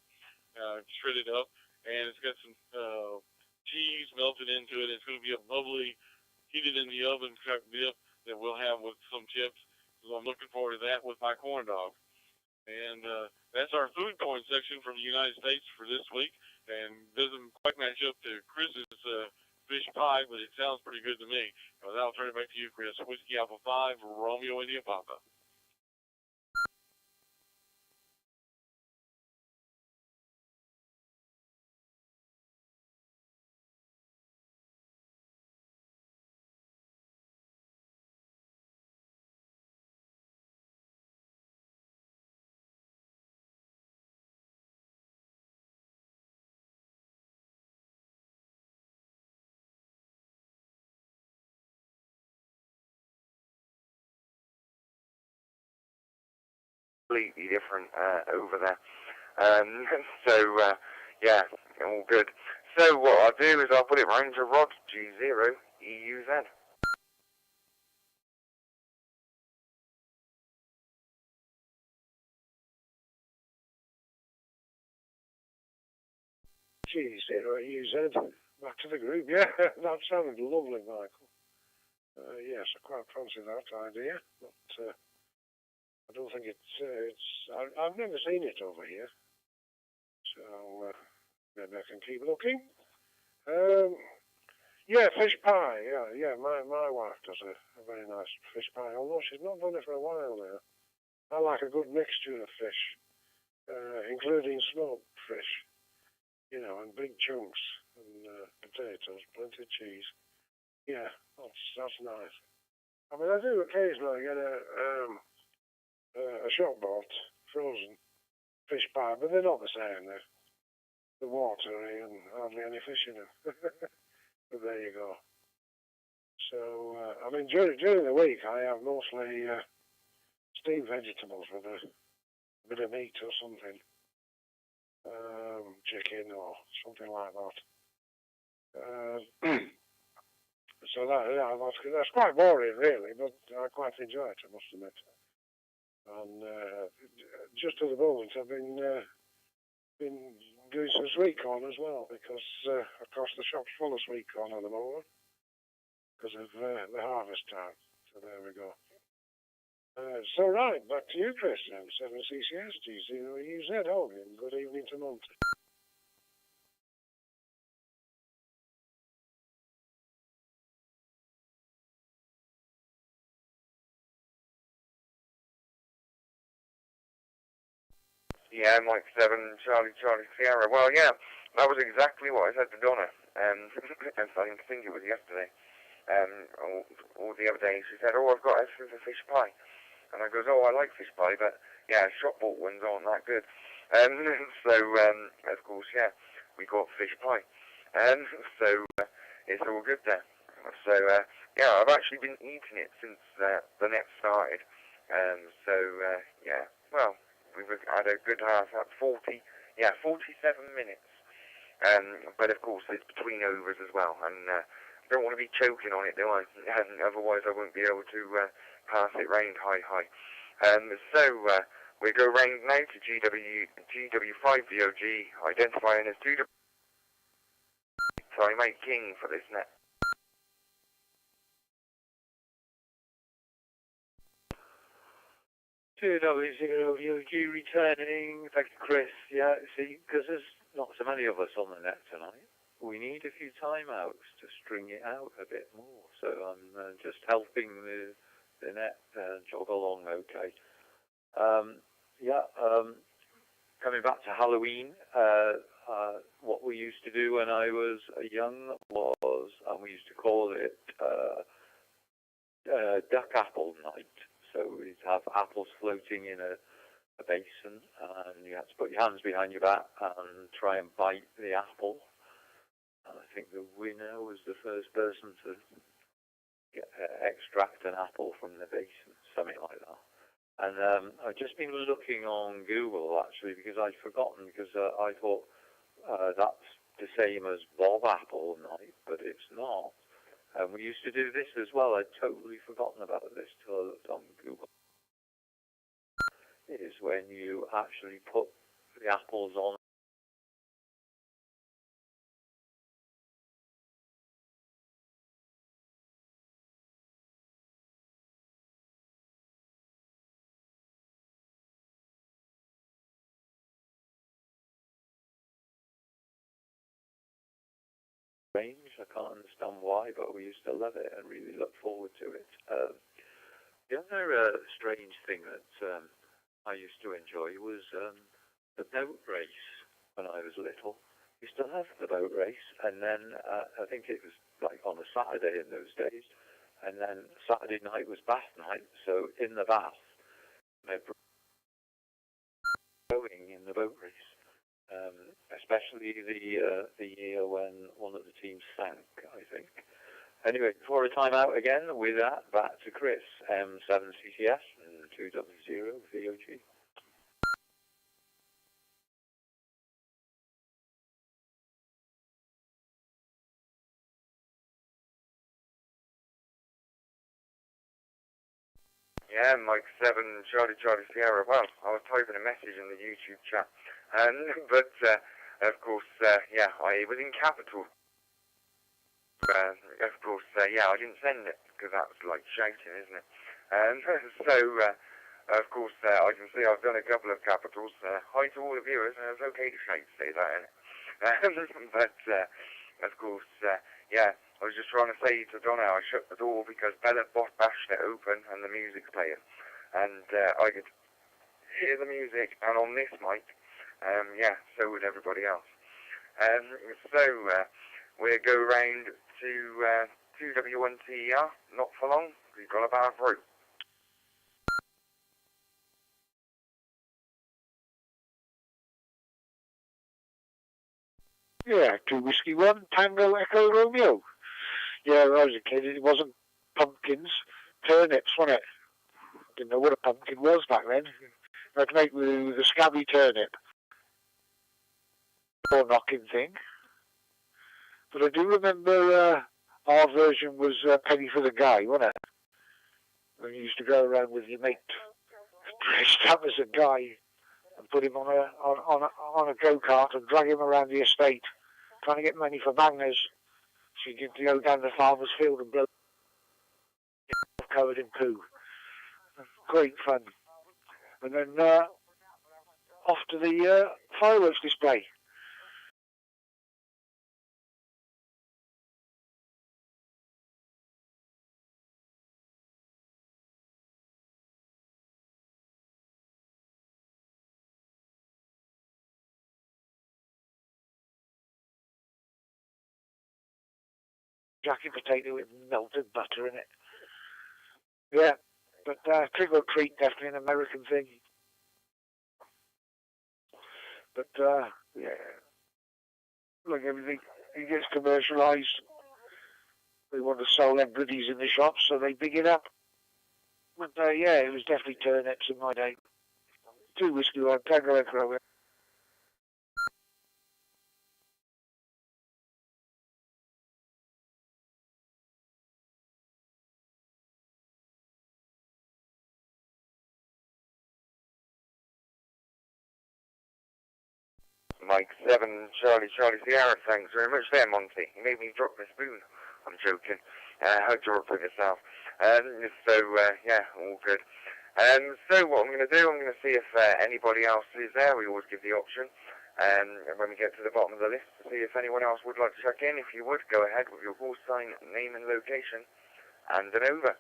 shredded up, and it's got some cheese melted into it. It's going to be a bubbly, heated in the oven type dip that we'll have with some chips. So I'm looking forward to that with my corn dog. And that's our food porn section from the United States for this week. And doesn't quite match up to Chris's fish pie, but it sounds pretty good to me. Well, I'll turn it back to you, Chris. Whiskey Alpha 5, Romeo India Papa. Completely different over there. Yeah, all good. So what I'll do is I'll put it round to Rod G0 EUZ. G0 EUZ, back to the group. Yeah, that sounded lovely, Michael. Yes, I quite fancy that idea, but I don't think I've never seen it over here, so maybe I can keep looking. Yeah, fish pie. Yeah. My wife does a very nice fish pie, although she's not done it for a while now. I like a good mixture of fish, including smoked fish, and big chunks, and potatoes, plenty of cheese. Yeah, that's nice. I mean, I do occasionally get a shop bought frozen fish pie, but they're not the same. They're watery and hardly any fish in them. But there you go. So, I mean, during the week, I have mostly steamed vegetables with a bit of meat or something. Chicken or something like that. So that's quite boring, really, but I quite enjoy it, I must admit. And just at the moment, I've been doing some sweet corn as well, because of course the shop's full of sweet corn at the moment because of the harvest time. So there we go. So right, back to you, Chris. M7CCS, G0UZ. Good evening to Monty. Yeah, Mike 7, Charlie Sierra. Well, yeah, that was exactly what I said to Donna. And I think it was yesterday. Or the other day, she said, "Oh, I've got extra for fish pie." And I goes, "Oh, I like fish pie, but yeah, shop bought ones aren't that good." So, of course, yeah, we got fish pie. So it's all good there. So, yeah, I've actually been eating it since the net started. So, yeah, well, we've had a good half, 47 minutes. But of course, it's between overs as well, and I don't want to be choking on it, do I? Otherwise, I won't be able to pass it round high. So we go round now to GW5DRG, identifying as 2W. Time 8 King for this net. W.D.R.G returning. Thank you, Chris. Yeah, see, because there's not so many of us on the net tonight, we need a few timeouts to string it out a bit more. So I'm just helping the net jog along okay. Coming back to Halloween, what we used to do when I was young was, and we used to call it duck apple night. So we'd have apples floating in a basin, and you had to put your hands behind your back and try and bite the apple. And I think the winner was the first person to extract an apple from the basin, something like that. And I've just been looking on Google, actually, because I'd forgotten, because I thought that's the same as Bob Apple night, but it's not. And we used to do this as well. I'd totally forgotten about this till I looked on Google. It is when you actually put the apples on range. I can't understand why, but we used to love it and really look forward to it. The other strange thing that I used to enjoy was the boat race when I was little. I used to love the boat race, and then I think it was like on a Saturday in those days, and then Saturday night was bath night, so in the bath, going in the boat race. Especially the year when one of the teams sank, I think. Anyway, before a timeout again, with that, back to Chris, M7CCS and 2W0VOG. Yeah, Mike 7, Charlie Sierra. Well, I was typing a message in the YouTube chat, but of course, yeah, it was in capital. Of course, yeah, I didn't send it because that was like shouting, isn't it? So, of course, I can see I've done a couple of capitals. Hi to all the viewers. It's okay to shout, say that, isn't it? But of course, yeah. I was just trying to say to Donna, I shut the door because Bella bashed it open and the music's playing. And I could hear the music, and on this mic, yeah, so would everybody else. So we'll go round to 2W1TER, not for long, we've got about through. Yeah, 2 Whiskey 1, Tango Echo Romeo. Yeah, when I was a kid, it wasn't pumpkins, turnips, wasn't it? Didn't know what a pumpkin was back then. I'd make the scabby turnip. Door knocking thing. But I do remember our version was Penny for the Guy, wasn't it? When you used to go around with your mate, dressed up as a guy, and put him on a go-kart and drag him around the estate, trying to get money for bangers. So you get to go down the farmer's field and blow covered in poo. Great fun. And then off to the fireworks display. Jacket potato with melted butter in it. Yeah, but trick or treat, definitely an American thing. But yeah, like everything, it gets commercialised. They want to sell celebrities in the shops, so they big it up. But yeah, it was definitely turnips in my day. 2 Whiskey 1, Tango Echo. Mike 7, Charlie Sierra, thanks very much there, Monty. You made me drop my spoon. I'm joking. How'd you report yourself? Yeah, all good. So what I'm going to do, I'm going to see if anybody else is there. We always give the option. And when we get to the bottom of the list, to see if anyone else would like to check in. If you would, go ahead with your call sign, name and location, and an over.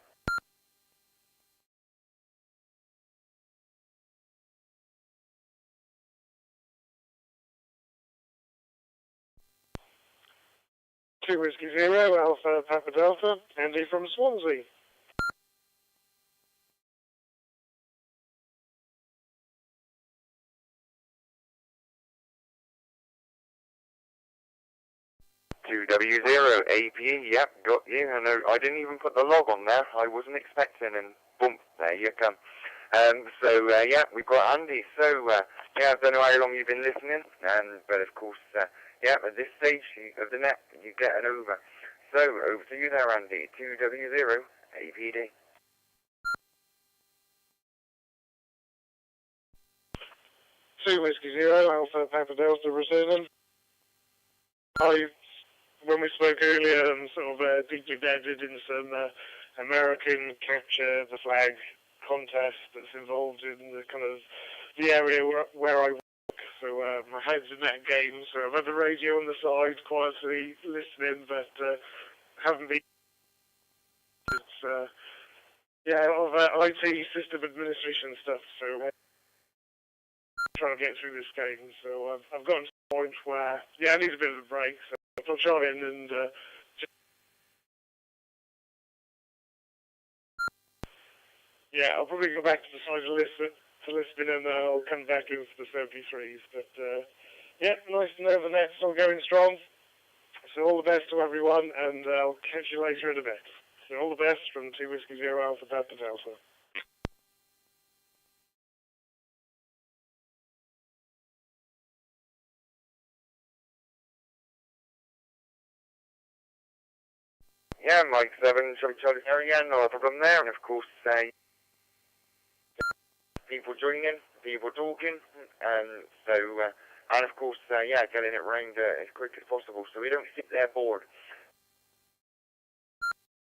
Two Whiskey 0, Alpha Papa Delta, Andy from Swansea. W0 APE, yep, got you. I didn't even put the log on there. I wasn't expecting, and boom, there you come. Yeah, we've got Andy. Yeah, I don't know how long you've been listening, but of course, yeah, at this stage of the net, you get an over. So, over to you there, Andy. 2W0 APD. Two Whiskey 0, Alpha Papa Delta returning. When we spoke earlier, I'm sort of deeply embedded in some American capture the flag contest that's involved in the kind of the area where I work. So my head's in that game. So I've had the radio on the side, quietly listening, but haven't been. It's yeah, a lot of IT system administration stuff. So trying to get through this game. So I've gotten to the point where I need a bit of a break. So I'll try in and I'll probably go back to the side of listening and I'll come back in for the 73s. But nice to know the net's still going strong. So all the best to everyone, and I'll catch you later in a bit. So all the best from 2 Whiskey 0 Alpha Papa Delta. Yeah, Mike 7, Charlie yeah, no problem there. And of course, people joining in, people talking, and of course, getting it round as quick as possible so we don't sit there bored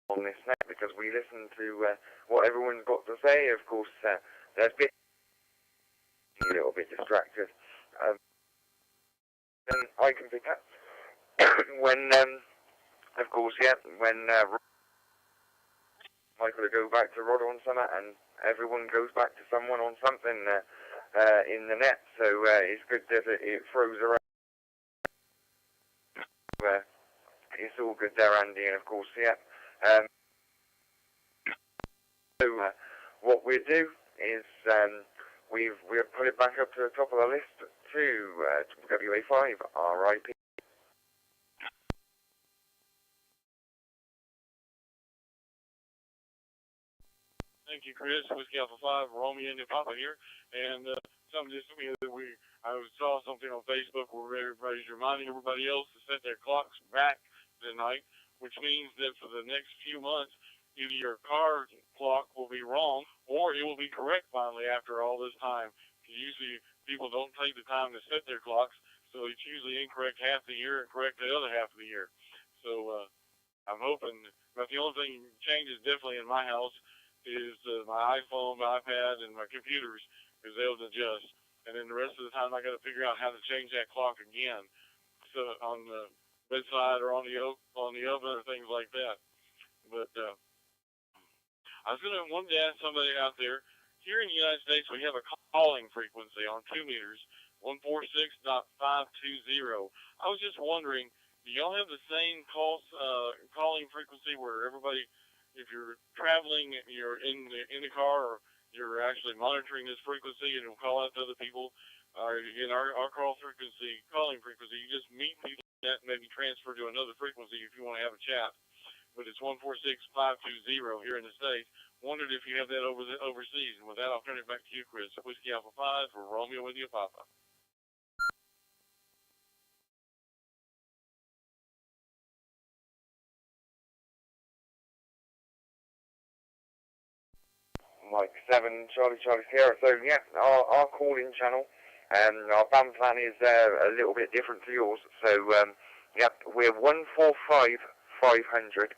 on this net, because we listen to what everyone's got to say. Of course, there's been a little bit distracted. Then I can pick up when, of course, when Michael will go back to Rod on something, and everyone goes back to someone on something in the net. So it's good that it throws around. It's all good there, Andy, and of course, what we do is we've put it back up to the top of the list to WA5 RIP. Thank you, Chris. Whiskey Alpha 5, Romeo India Papa here. And something just I saw something on Facebook where everybody's reminding everybody else to set their clocks back tonight, which means that for the next few months, either your car clock will be wrong or it will be correct finally after all this time. Usually people don't take the time to set their clocks, so it's usually incorrect half the year and correct the other half of the year. So I'm hoping, but the only thing changes definitely in my house is my iPhone, my iPad, and my computers is able to adjust. And then the rest of the time I got to figure out how to change that clock again, so on the bedside or on the oven or things like that. But I was wanted to ask somebody out there. Here in the United States, we have a calling frequency on 2 meters, 146.520. I was just wondering, do y'all have the same calling frequency where everybody, if you're traveling, you're in the car, or you're actually monitoring this frequency and it'll call out to other people? In our calling frequency, you just meet people that maybe transfer to another frequency if you want to have a chat. But it's 146.520 here in the States. Wondered if you have that overseas. And with that, I'll turn it back to you, Chris. Whiskey Alpha 5 for Romeo India Papa. Mike 7, Charlie Sierra. So yeah, our calling channel, our band plan is a little bit different to yours. So yeah, we're 145,500,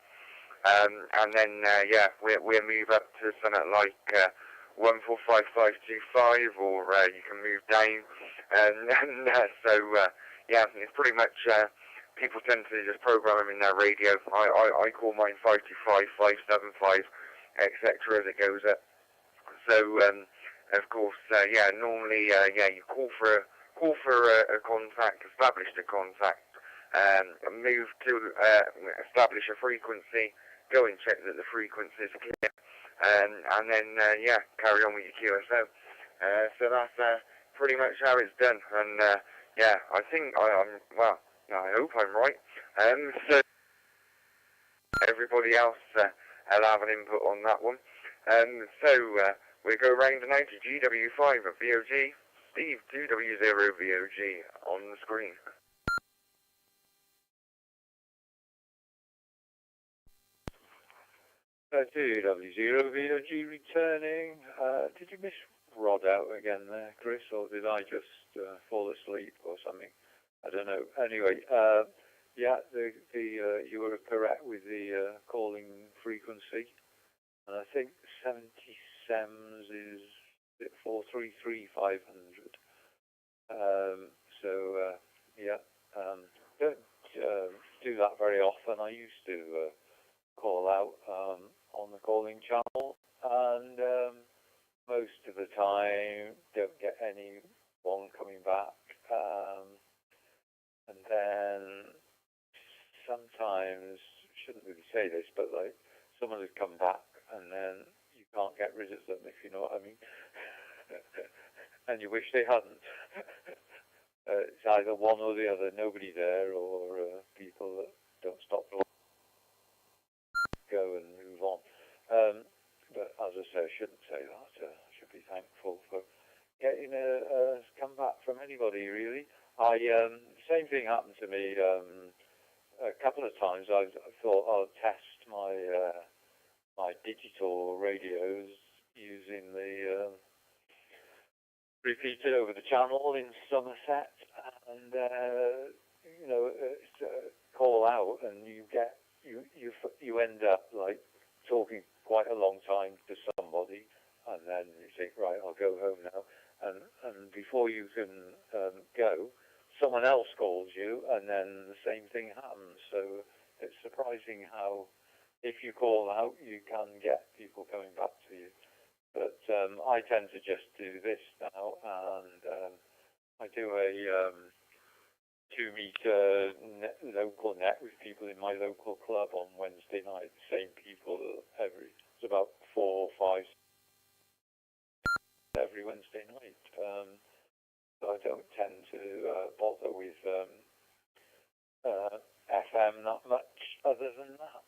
and then yeah, we'll move up to something like 145,525, or you can move down, and so yeah, it's pretty much people tend to just program them in their radio. I call mine 525, 575, etc. as it goes up. So of course, yeah, normally yeah, you call for a contact, establish the contact, move to establish a frequency, go and check that the frequency is clear, and then yeah, carry on with your QSO. So that's pretty much how it's done. And yeah, I think I'm well. I hope I'm right. So everybody else will have an input on that one. So we go round to 90 GW5 at VOG. Steve 2W0VOG on the screen. 2W0VOG returning. Did you miss Rod out again there, Chris, or did I just fall asleep or something? I don't know. Anyway, yeah, you were correct with the calling frequency, and I think 70 SEMS is 433,500. So yeah, don't do that very often. I used to call out on the calling channel, and most of the time don't get anyone coming back. And then sometimes, shouldn't really say this, but like someone has come back and then you can't get rid of them, if you know what I mean. And you wish they hadn't. It's either one or the other, nobody there, or people that don't stop go and move on. But as I say, I shouldn't say that. I should be thankful for getting a comeback from anybody, really. Same thing happened to me a couple of times. I thought I'll test my my digital radios using the repeated over the channel in Somerset, and you know, call out, and you end up like talking quite a long time to somebody, and then you think, right, I'll go home now, and before you can go, someone else calls you, and then the same thing happens. So it's surprising how, if you call out, you can get people coming back to you. But I tend to just do this now, and I do a 2-meter local net with people in my local club on Wednesday night. Same people it's about 4 or 5 every Wednesday night. So I don't tend to bother with FM that much other than that.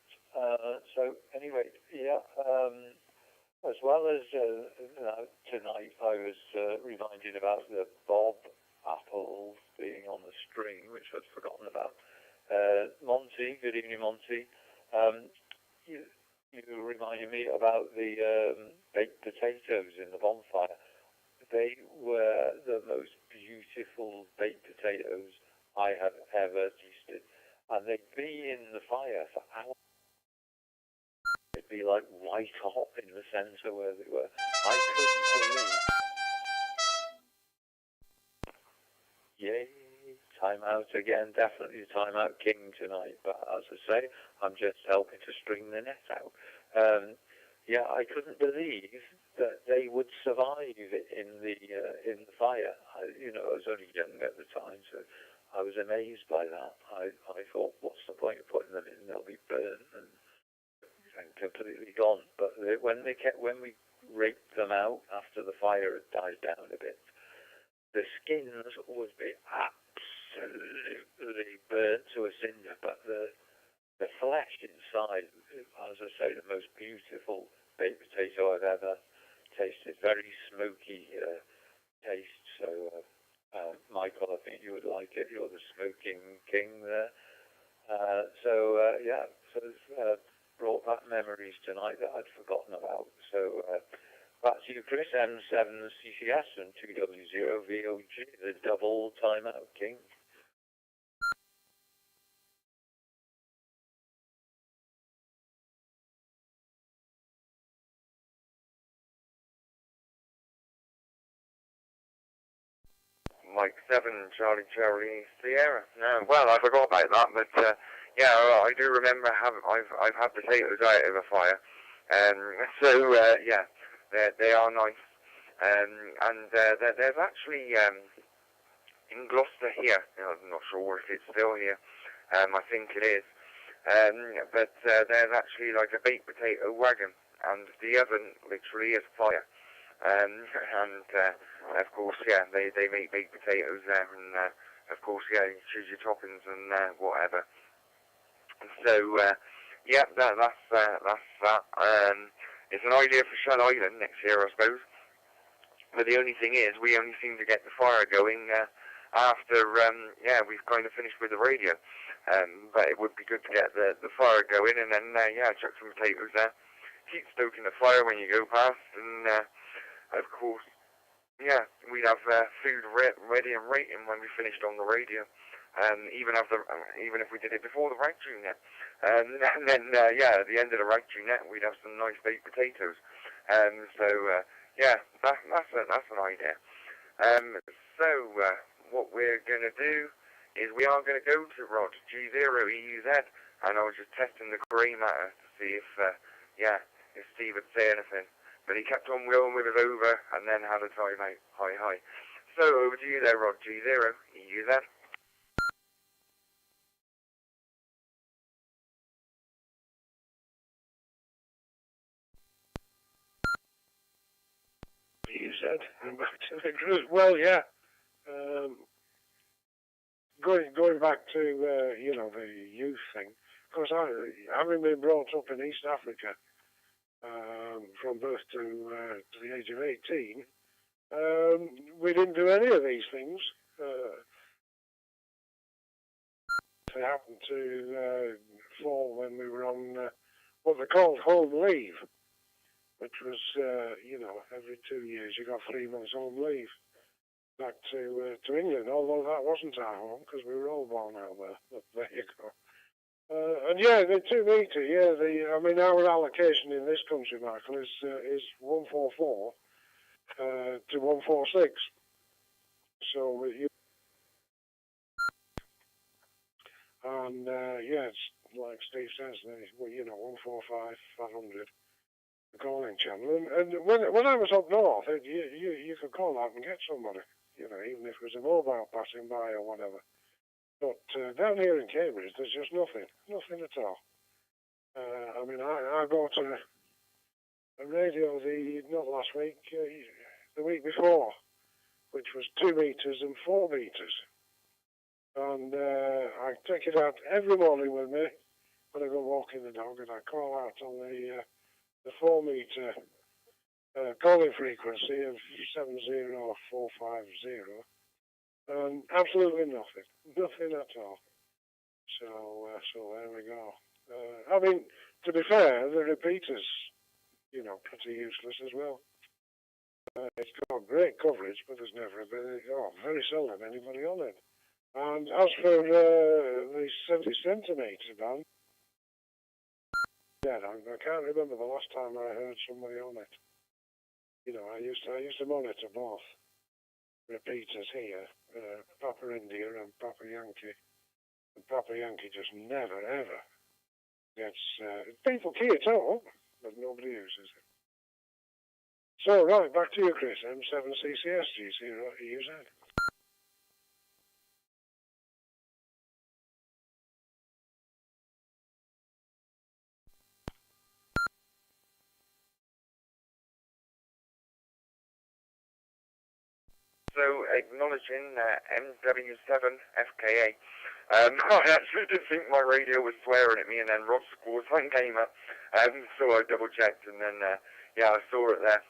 So anyway, yeah, As well as tonight, I was reminded about the bob apples being on the string, which I'd forgotten about. Monty, good evening, Monty. You reminded me about the baked potatoes in the bonfire. They were the most beautiful baked potatoes I have ever tasted, and they'd be in the fire for hours. It'd be like white hot in the centre where they were. I couldn't believe. Yay, time out again, definitely time out king tonight, but as I say, I'm just helping to string the net out. Yeah, I couldn't believe that they would survive in the fire. I was only young at the time, so I was amazed by that. I thought, what's the point of putting them in? They'll be burnt and completely gone. But when we raked them out after the fire had died down a bit, the skins would be absolutely burnt to a cinder, but the flesh inside, as I say, the most beautiful baked potato I've ever tasted. Very smoky taste. So, Michael, I think you would like it. You're the smoking king there. Yeah, so it's brought back memories tonight that I'd forgotten about. So, back to you, Chris M7CCS and 2W0VOG, the double timeout king. Mike 7, Charlie Sierra. No, well, I forgot about that, but yeah, I do remember I've had potatoes out of a fire, yeah, they are nice, and there's actually in Gloucester here. I'm not sure if it's still here. I think it is, but there's actually like a baked potato wagon, and the oven literally is fire. And of course, yeah, they make baked potatoes there, and of course, yeah, you choose your toppings and whatever. So yeah, that's that. It's an idea for Shell Island next year, I suppose. But the only thing is, we only seem to get the fire going after we've kind of finished with the radio. But it would be good to get the fire going, and then chuck some potatoes there. Keep stoking the fire when you go past, and of course, yeah, we'd have food ready and waiting when we finished on the radio, even if we did it before the Ragchew Net, and then at the end of the Ragchew Net, we'd have some nice baked potatoes. Yeah, that's an idea. What we're gonna do is we are gonna go to Rod G0EUZ, and I was just testing the grey matter to see if Steve would say anything. But he kept on going with us over and then had a time out. Hi. So over to you there, Rod G0EUZ. Well, yeah. Going back to the youth thing. Of course, having been brought up in East Africa from birth to the age of 18, we didn't do any of these things. They happened to fall when we were on what they called home leave, which was, every 2 years you got 3 months home leave back to England, although that wasn't our home because we were all born out there. But there you go. And yeah, the 2 metre, yeah, our allocation in this country, Michael, is 144 to 146. So it's like Steve says, 145, 500. The calling channel, and when I was up north, you could call out and get somebody, even if it was a mobile passing by or whatever. But down here in Cambridge, there's just nothing at all. I bought a radio not last week, the week before, which was 2 meters and 4 meters, and I take it out every morning with me when I go walking the dog, and I call out on the 4 meter calling frequency of 70450, and absolutely nothing. Nothing at all. So there we go. I mean, to be fair, the repeater's, pretty useless as well. It's got great coverage, but there's never been, very seldom anybody on it. And as for the 70 centimetre band, yeah, I can't remember the last time I heard somebody on it. I used to monitor both repeaters here, Papa India and Papa Yankee. And Papa Yankee just never ever gets. People key it up, but nobody uses it. So right, back to you, Chris. M7CCS G0EZ. So, acknowledging MW7FKA. I actually did think my radio was swearing at me, and then Rob's call sign came up, so I double-checked, and then, I saw it there.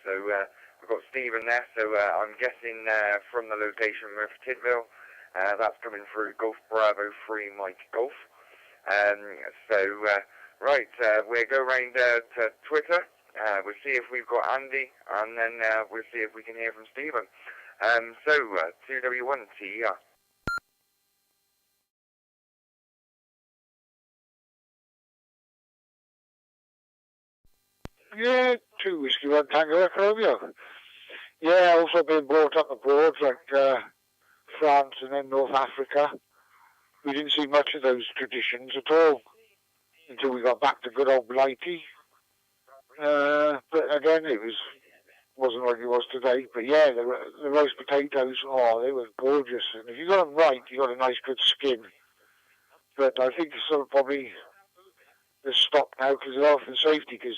We've got Stephen there, so I'm guessing from the location with Tidville, that's coming through Golf Bravo 3 Mike Golf. Right, we'll go round to Twitter. We'll see if we've got Andy, and then we'll see if we can hear from Stephen. 2W1 TER. Yeah, 2 Whiskey 1 Tango Echo Romeo. Yeah, also been brought up abroad, like France and then North Africa. We didn't see much of those traditions at all until we got back to good old Blighty. But again, wasn't like it was today. But yeah, the roast potatoes, they were gorgeous. And if you got them right, you got a nice good skin. But I think it's sort of probably they're stopped now because of health and safety, because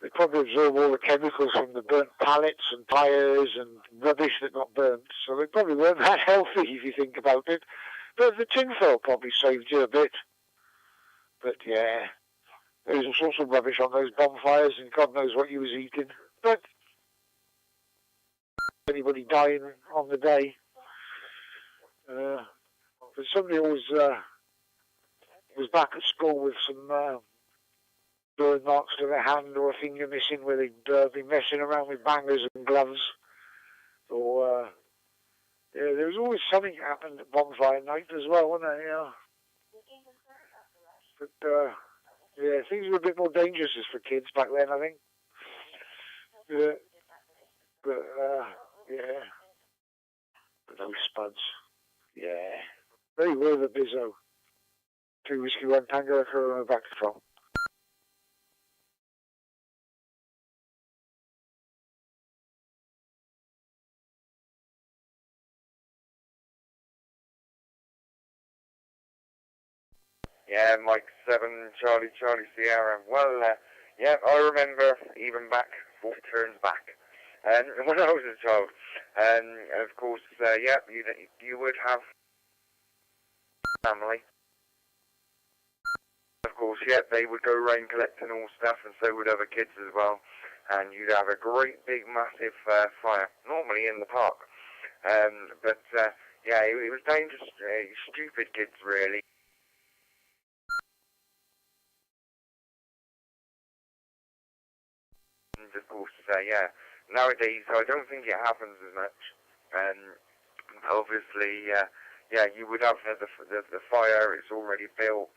they probably absorb all the chemicals from the burnt pallets and tyres and rubbish that got burnt. So they probably weren't that healthy if you think about it. But the tinfoil probably saved you a bit. But yeah, there was all sorts of rubbish on those bonfires, and God knows what you was eating. But anybody dying on the day. But somebody always was back at school with some burn marks to their hand or a finger missing, where they'd been messing around with bangers and gloves. Or there was always something happened at bonfire night as well, wasn't there? Yeah. But things were a bit more dangerous for kids back then, I think. But those spuds, yeah, they were the bizzo. 2 Whiskey 1 Tango Echo back to front. Yeah, Mike 7, Charlie Sierra. Well, I remember even back 4 turns back, when I was a child. And of course, you would have family. Of course, they would go around collecting all stuff, and so would other kids as well. And you'd have a great big massive fire, normally in the park. It was dangerous, stupid kids really. And of course, nowadays I don't think it happens as much. Obviously, you would have the fire, it's already built,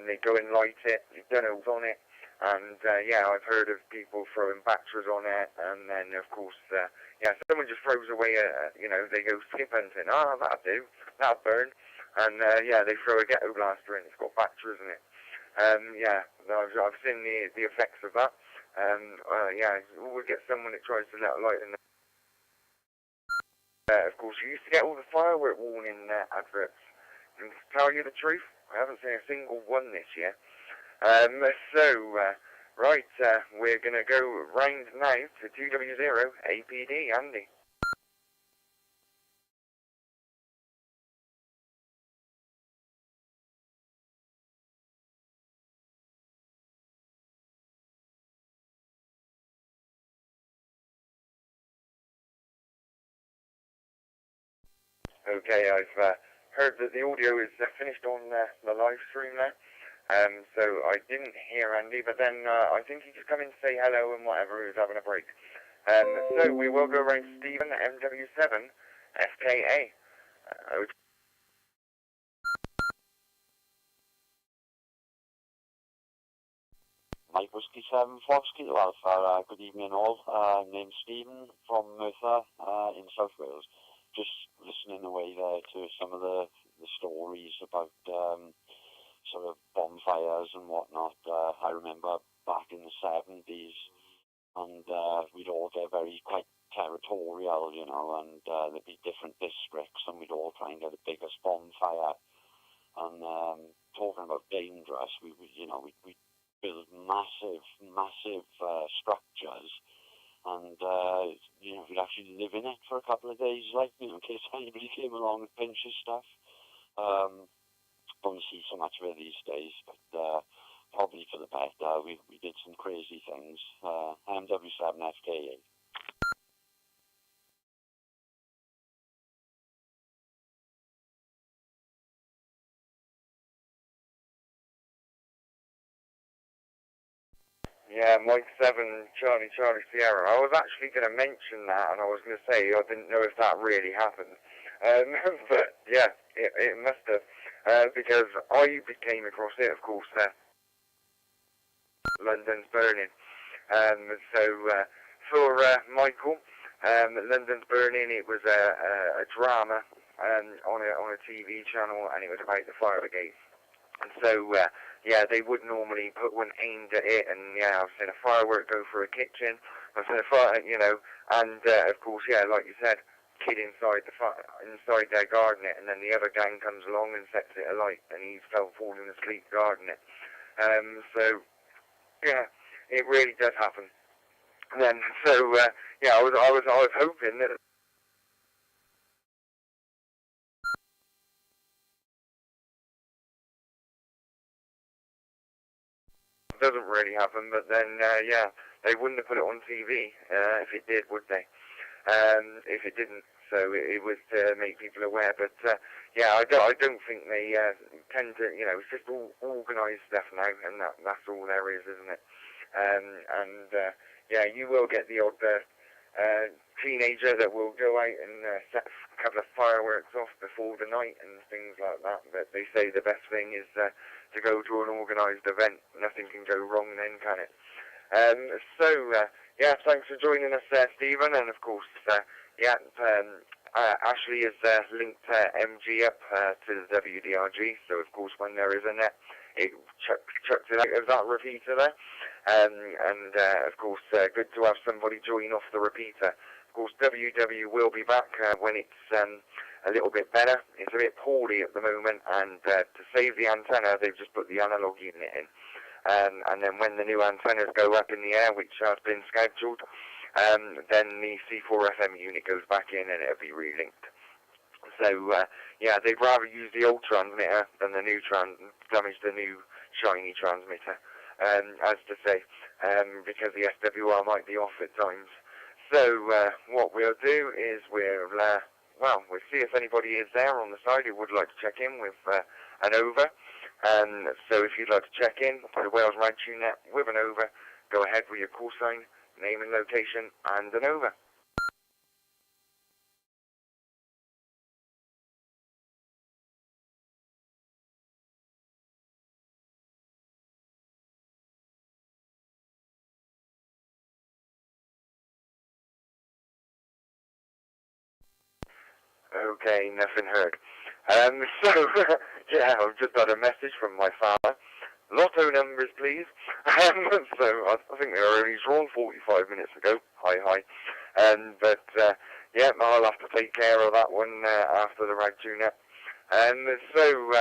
they go and light it, you don't know what's on it, and I've heard of people throwing batteries on it, and then of course, someone just throws away they go skip hunting, that'll do, that'll burn, and they throw a ghetto blaster in, it's got batteries in it. I've seen the effects of that. We'll get someone that tries to let a light in there. Of course, you used to get all the firework warning adverts. And to tell you the truth, I haven't seen a single one this year. We're going to go round now to 2W0 APD, Andy. Okay, I've heard that the audio is finished on the live stream now. So I didn't hear Andy, but then I think he just come in to say hello and whatever, he was having a break. So we will go around to Stephen M7CCS. Mike Whiskey 7 Fox Kilo Alpha, good evening all. Name's Stephen from Merthyr in South Wales. Just listening away there to some of the stories about sort of bonfires and whatnot. I remember back in the 70s, and we'd all get quite territorial, you know, and there'd be different districts, and we'd all try and get the biggest bonfire. And talking about dangerous, we build massive structures, and you know, we'd actually live in it for a couple of days, like, you know, in case anybody came along and pinches stuff. Don't see so much of it these days, but probably for the better. We did some crazy things. MW7FKA. Yeah, Mike 7, Charlie Sierra. I was actually going to mention that, and I was going to say I didn't know if that really happened. But yeah, it must have, because I came across it, of course, London's Burning. So for Michael, London's Burning, it was a drama on a TV channel, and it was about the fire brigade. And so, yeah, they would normally put one aimed at it, and yeah, I've seen a firework go through a kitchen, I've seen a fire, you know, and of course, yeah, like you said, kid inside their garden it, and then the other gang comes along and sets it alight, and he's falling asleep guarding it. So, yeah, it really does happen. And then, so, yeah, I was hoping that doesn't really happen, but then, yeah, they wouldn't have put it on TV if it did, would they? If it didn't, so it was to make people aware. But yeah, I don't think they tend to, you know, it's just all organised stuff now, and that's all there is, isn't it? And yeah, you will get the odd teenager that will go out and set a couple of fireworks off before the night and things like that. But they say the best thing is to go to an organised event. Nothing can go wrong then, can it? So, yeah, thanks for joining us, Stephen. And of course, yeah, Ashley has linked MG up to the W.D.R.G. So, of course, when there is a net, it chucks it out of that repeater there. And of course, good to have somebody join off the repeater. Of course, WW will be back when it's a little bit better. It's a bit poorly at the moment, and to save the antenna, they've just put the analog unit in. And then when the new antennas go up in the air, which has been scheduled, then the C4 FM unit goes back in and it'll be relinked. So, yeah, they'd rather use the old transmitter than the new damage the new shiny transmitter, as to say, because the SWR might be off at times. So, what we'll do is we'll see if anybody is there on the side who would like to check in with an over. So if you'd like to check in to the Wales Ragchew Net with an over, go ahead with your call sign, name and location, and an over. Okay, nothing heard. So, yeah, I've just had a message from my father. Lotto numbers, please. So, I think they were only drawn 45 minutes ago. Hi. But, yeah, I'll have to take care of that one after the Ragchew Net. So,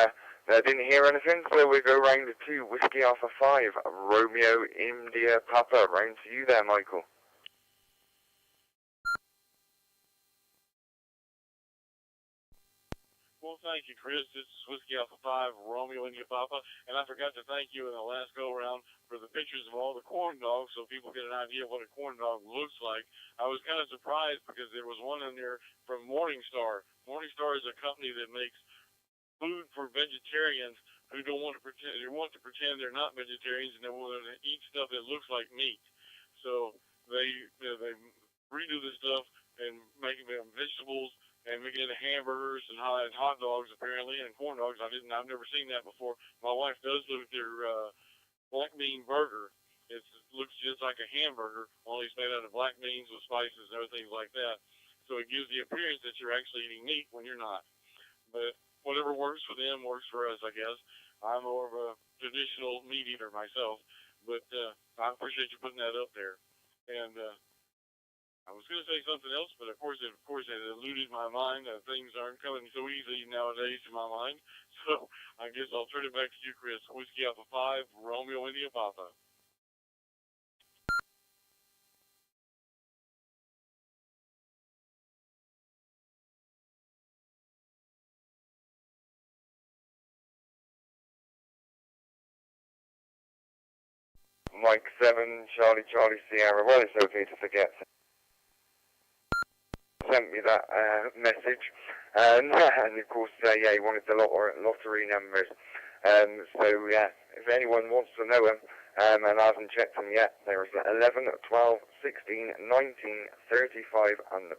I didn't hear anything, so we go round to Whiskey Alpha 5, Romeo India Papa. Round to you there, Michael. Well, thank you, Chris. This is Whiskey Alpha 5, Romeo India Papa, and I forgot to thank you in the last go-around for the pictures of all the corn dogs so people get an idea of what a corn dog looks like. I was kind of surprised because there was one in there from Morningstar Morningstar is a company that makes food for vegetarians who don't want to pretend, they want to pretend they're not vegetarians and they want to eat stuff that looks like meat. So they redo the stuff and make them vegetables and make it into hamburgers and hot dogs apparently and corn dogs. I've never seen that before. My wife does look at their black bean burger. It looks just like a hamburger, only it's made out of black beans with spices and other things like that. So it gives the appearance that you're actually eating meat when you're not. But whatever works for them works for us, I guess. I'm more of a traditional meat eater myself, but I appreciate you putting that up there. And I was going to say something else, but of course it eluded my mind. Things aren't coming so easy nowadays to my mind. So I guess I'll turn it back to you, Chris. Whiskey Alpha 5, Romeo India Papa. Mike 7, Charlie Sierra. Well, it's okay to forget. Sent me that message, and of course, yeah, he wanted the lottery numbers. So yeah, if anyone wants to know them and hasn't checked them yet, there's 11, 12, 16, 19, 35, and the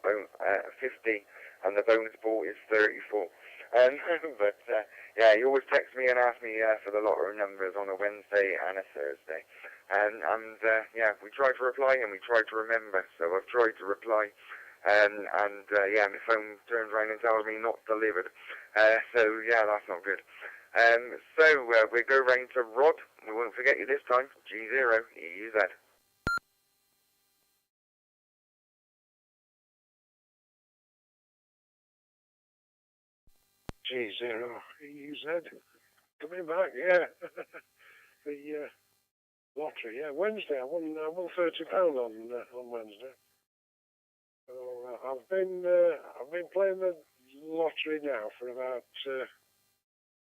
50, and the bonus ball is 34. But yeah, he always texts me and asks me for the lottery numbers on a Wednesday and a Thursday. And yeah, we try to reply and we try to remember. So I've tried to reply. Yeah, my phone turns around and tells me not delivered. So yeah, that's not good. So we go round to Rod. We won't forget you this time. G0 EUZ. G0 EUZ. Coming back, yeah. The lottery, yeah. Wednesday, I won £30 on Wednesday. So I've been playing the lottery now for about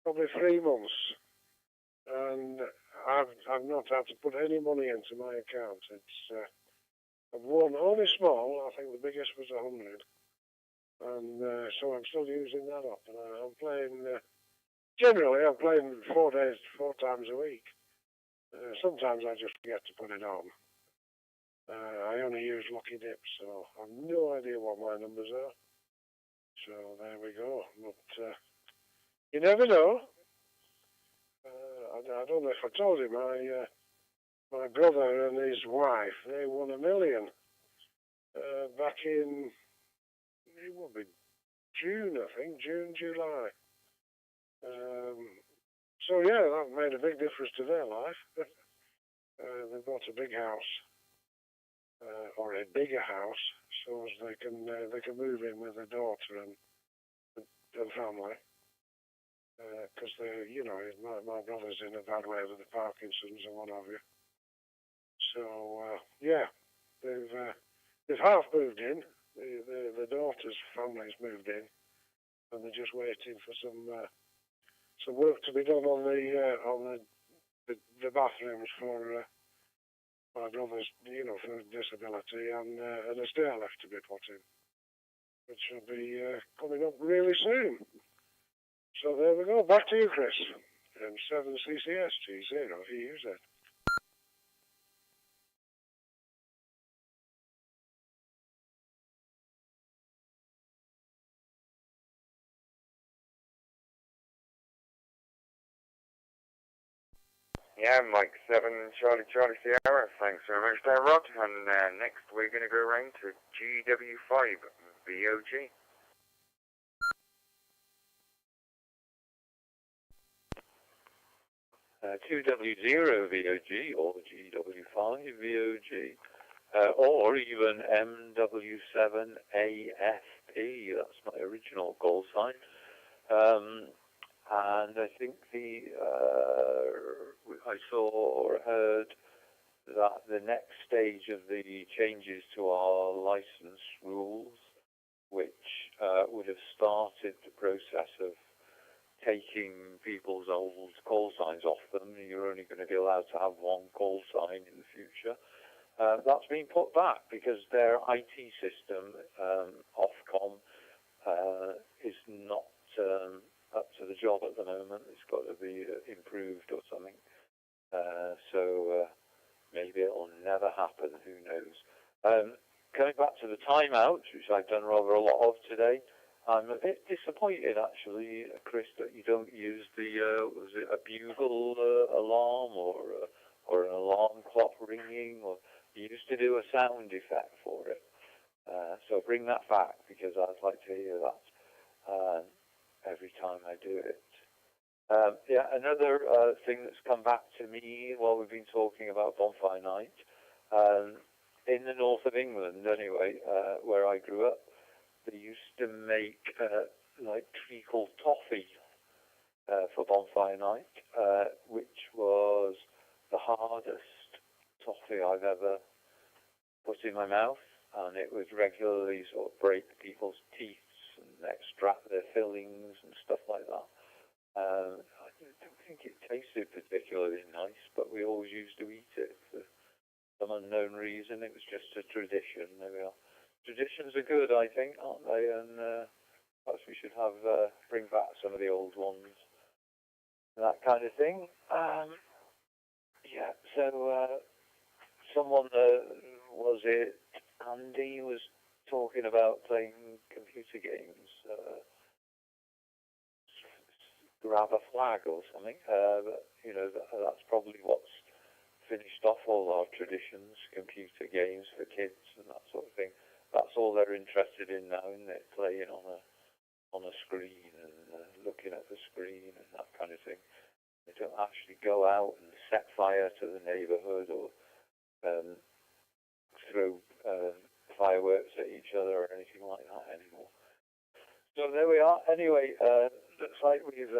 probably 3 months, and I've not had to put any money into my account. It's I've won only small. I think the biggest was 100, and so I'm still using that up. And I'm playing. Generally, I'm playing 4 times a week. Sometimes I just forget to put it on. I only use Lucky Dips, so I've no idea what my numbers are. So there we go. But you never know. I don't know if I told you, my brother and his wife, they won $1 million back in, it would be June, I think, July. So yeah, that made a big difference to their life. They bought a big house. Or a bigger house, so as they can move in with their daughter and family. Because my brother's in a bad way with the Parkinson's and what have you. So yeah, they've half moved in. The daughter's family's moved in, and they're just waiting for some work to be done on the bathrooms for. My brother's, for disability, and a stair lift to be put in, which will be coming up really soon. So there we go. Back to you, Chris. M7CCS G0 EUZ. Yeah, Mike 7, Charlie Sierra. Thanks very much there, Rod. And next we're going to go around to GW5 VOG. W.D.R.G or GW5 VOG, or even MW7AFP. That's my original call sign. And I think I saw or heard that the next stage of the changes to our license rules, which would have started the process of taking people's old call signs off them, you're only going to be allowed to have one call sign in the future. That's been put back because their IT system, Ofcom, is not up to the job at the moment. It's got to be improved or something. So maybe it'll never happen. Who knows? Coming back to the timeouts, which I've done rather a lot of today, I'm a bit disappointed actually, Chris, that you don't use the was it a bugle alarm or an alarm clock ringing, or you used to do a sound effect for it. So bring that back, because I'd like to hear that every time I do it. Yeah, another thing that's come back to me while we've been talking about bonfire night, in the north of England anyway, where I grew up, they used to make like treacle toffee for bonfire night, which was the hardest toffee I've ever put in my mouth, and it would regularly sort of break people's teeth and extract their fillings and stuff like that. I don't think it tasted particularly nice, but we always used to eat it for some unknown reason. It was just a tradition. There we are. Traditions are good, I think, aren't they? And perhaps we should have bring back some of the old ones, that kind of thing. Yeah. So someone was it Andy was talking about playing computer games. Grab a flag or something. But, you know, that's probably what's finished off all our traditions, computer games for kids and that sort of thing. That's all they're interested in now, isn't it? Playing on a screen and looking at the screen and that kind of thing. They don't actually go out and set fire to the neighbourhood or throw fireworks at each other or anything like that anymore. So there we are. Anyway, looks like we've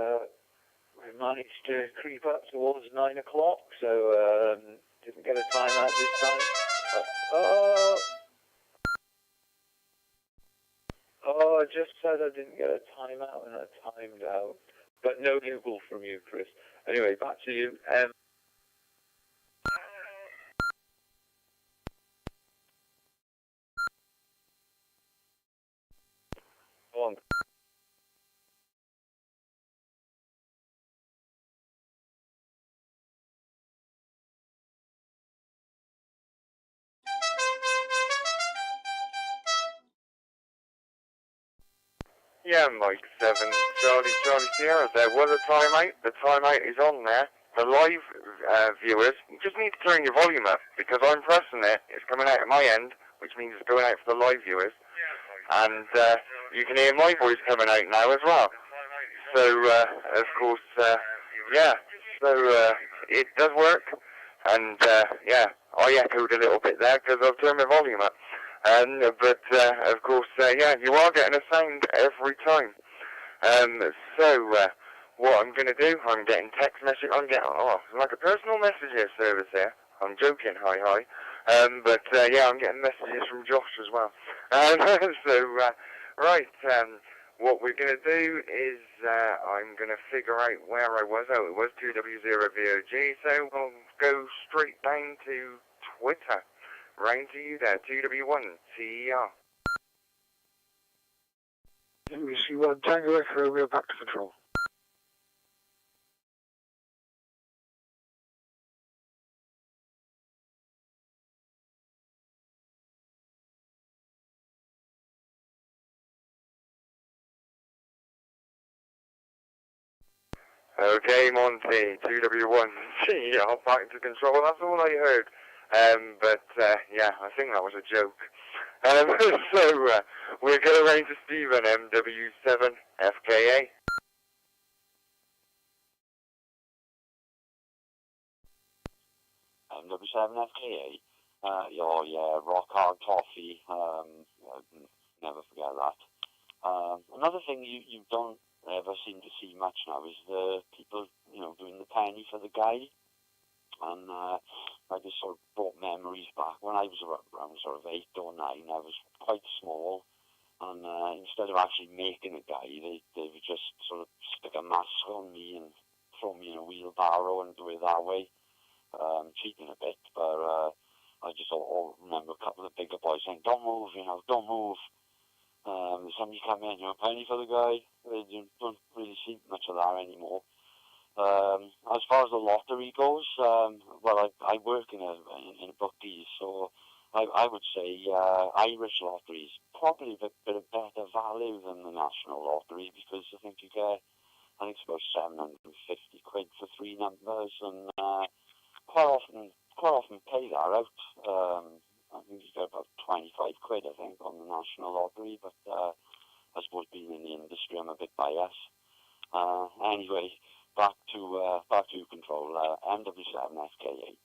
managed to creep up towards 9 o'clock, so didn't get a timeout this time. Oh, I just said I didn't get a timeout and I timed out. But no nibble from you, Chris. Anyway, back to you. Go on. Yeah, Mike 7, Charlie Sierra, there was a timeout. The timeout is on there. The live viewers, you just need to turn your volume up, because I'm pressing it. It's coming out at my end, which means it's going out for the live viewers. And you can hear my voice coming out now as well. So, of course, yeah, so it does work. And, yeah, I echoed a little bit there because I've turned my volume up. But, of course, yeah, you are getting a sound every time. So, what I'm going to do, I'm getting text message, like a personal messages service here. I'm joking, hi. But, yeah, I'm getting messages from Josh as well. So, right, what we're going to do is, I'm going to figure out where I was. Oh, it was 2W0VOG, so we'll go straight down to Twitter. Round to you there, 2W1TER. WC1 Tango Echo Romeo, back to control. Okay, Monty, 2W1TER, back to control. That's all I heard. But, yeah, I think that was a joke. So, we're going to range to Stephen, MW7FKA. MW7FKA. Yeah, rock hard toffee. Never forget that. Another thing you don't ever seem to see much now is the people, doing the penny for the guy. And I just sort of brought memories back. When I was around sort of 8 or 9, I was quite small. And instead of actually making a guy, they would just sort of stick a mask on me and throw me in a wheelbarrow and do it that way. Cheating a bit, but I just remember a couple of bigger boys saying, don't move, don't move. Somebody come in, a penny for the guy. They don't really see much of that anymore. As far as the lottery goes, well, I work in a bookie, so I would say Irish lottery is probably a bit of better value than the national lottery, because I think you get, I think it's about 750 quid for 3 numbers, and quite often pay that out. I think you get about 25 quid, I think, on the national lottery, but I suppose being in the industry, I'm a bit biased. Anyway, back to control, MW7FK8.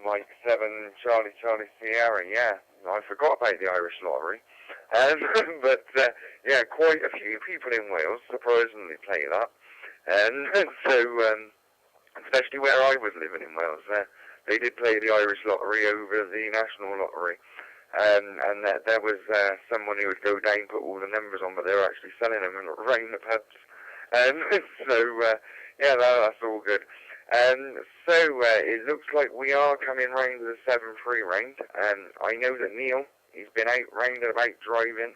Mike 7 Charlie Sierra, yeah. I forgot about the Irish lottery. But yeah, quite a few people in Wales surprisingly play that. So, especially where I was living in Wales, they did play the Irish lottery over the national lottery. And there was someone who would go down, put all the numbers on, but they were actually selling them around the pubs. So, yeah, that's all good. So it looks like we are coming round to the 7-3 round. I know that Neil, he's been out round and about driving,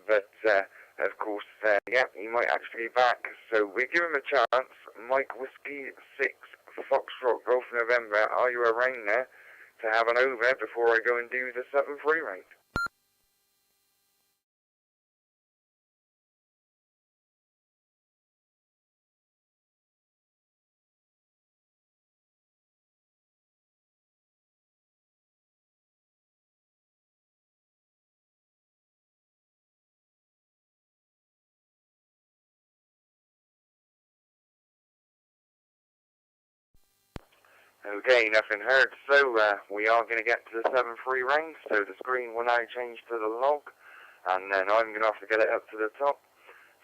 but of course, yeah, he might actually be back. So we give him a chance. Mike Whiskey 6 Foxtrot Golf November, are you around there to have an over before I go and do the 7-3 round? Okay, nothing heard. So we are going to get to the 7-3 round. So the screen will now change to the log, and then I'm going to have to get it up to the top.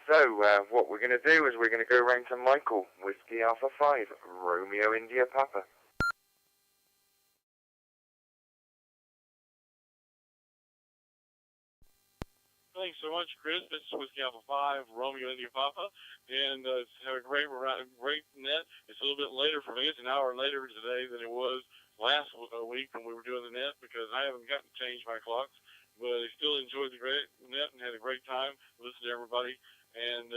So what we're going to do is we're going to go round to Michael, Whiskey Alpha 5, Romeo India Papa. Thanks so much, Chris. This is Whiskey Alpha 5, Romeo India Papa, and it's had a great net. It's a little bit later for me. It's an hour later today than it was last week when we were doing the net, because I haven't gotten to change my clocks, but I still enjoyed the great net and had a great time listening to everybody. And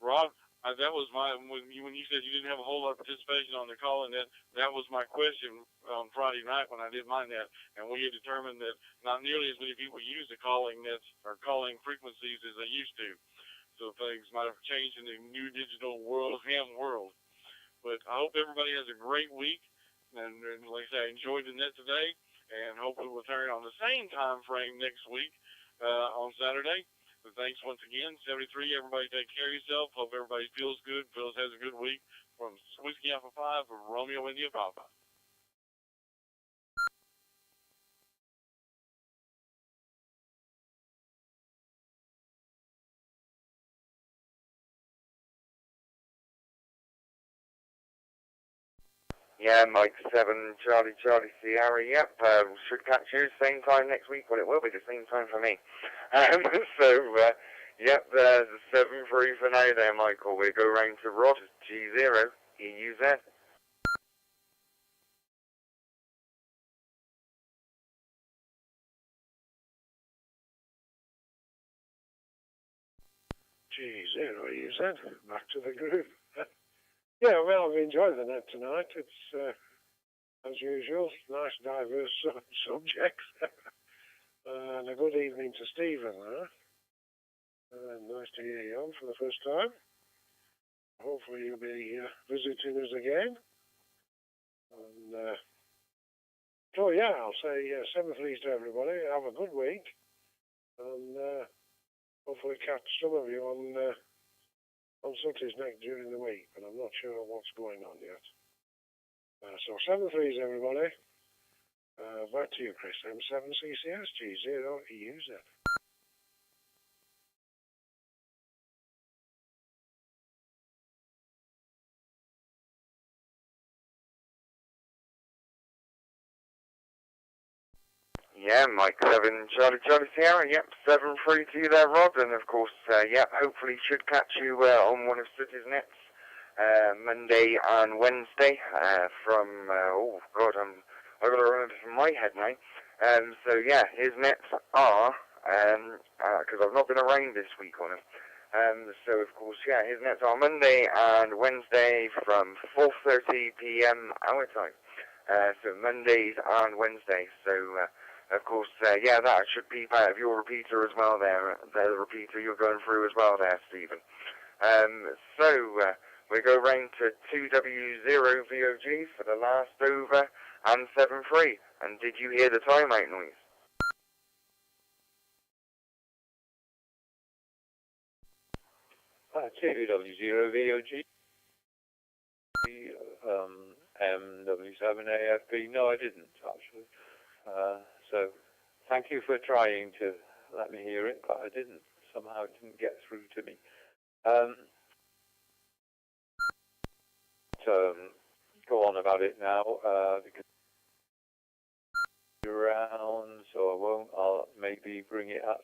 Rob, that was when you said you didn't have a whole lot of participation on the calling net. That was my question on Friday night when I did my net, and we had determined that not nearly as many people use the calling nets or calling frequencies as they used to. So things might have changed in the new digital world, ham world. But I hope everybody has a great week, and like I say, I enjoyed the net today, and hopefully we'll turn on the same time frame next week on Saturday. But thanks once again, 73. Everybody take care of yourself. Hope everybody feels good, has a good week. From Whiskey Alpha 5 for Romeo India Papa. Yeah, Mike 7 Charlie Sierra, yep, should catch you same time next week. Well, it will be the same time for me. So, yep, there's a 7-3 for now there, Michael. We go round to Rod, G0, EUZ. G0, you said. Back to the groove. Yeah, well, I've enjoyed the net tonight. It's, as usual, nice, diverse subjects. And a good evening to Stephen there. Nice to hear you on for the first time. Hopefully you'll be visiting us again. And, so, yeah, I'll say 7-3 to everybody. Have a good week. And hopefully catch some of you on Sutty's Neck during the week, but I'm not sure what's going on yet. So 7-3s, everybody. Back to you, Chris. M7CCS, G0, EUZ. Yeah, Mike 7 Charlie Sierra, yep, 7-3 to you there, Rod, and of course, yep, hopefully should catch you on one of City's nets Monday and Wednesday from, oh God, I've got to remember from my head now. So yeah, his nets are, because I've not been around this week on him, so of course, yeah, his nets are Monday and Wednesday from 4:30 p.m. our time. So Mondays and Wednesdays, so of course, yeah, that should be part of your repeater as well there, the repeater you're going through as well there, Stephen. So we go round to 2W0VOG for the last over and 7-3, and did you hear the timeout noise? TW0VOG, M7CCS. No, I didn't actually. So thank you for trying to let me hear it, but I didn't. Somehow it didn't get through to me. Go on about it now because you're around, so I won't. I'll maybe bring it up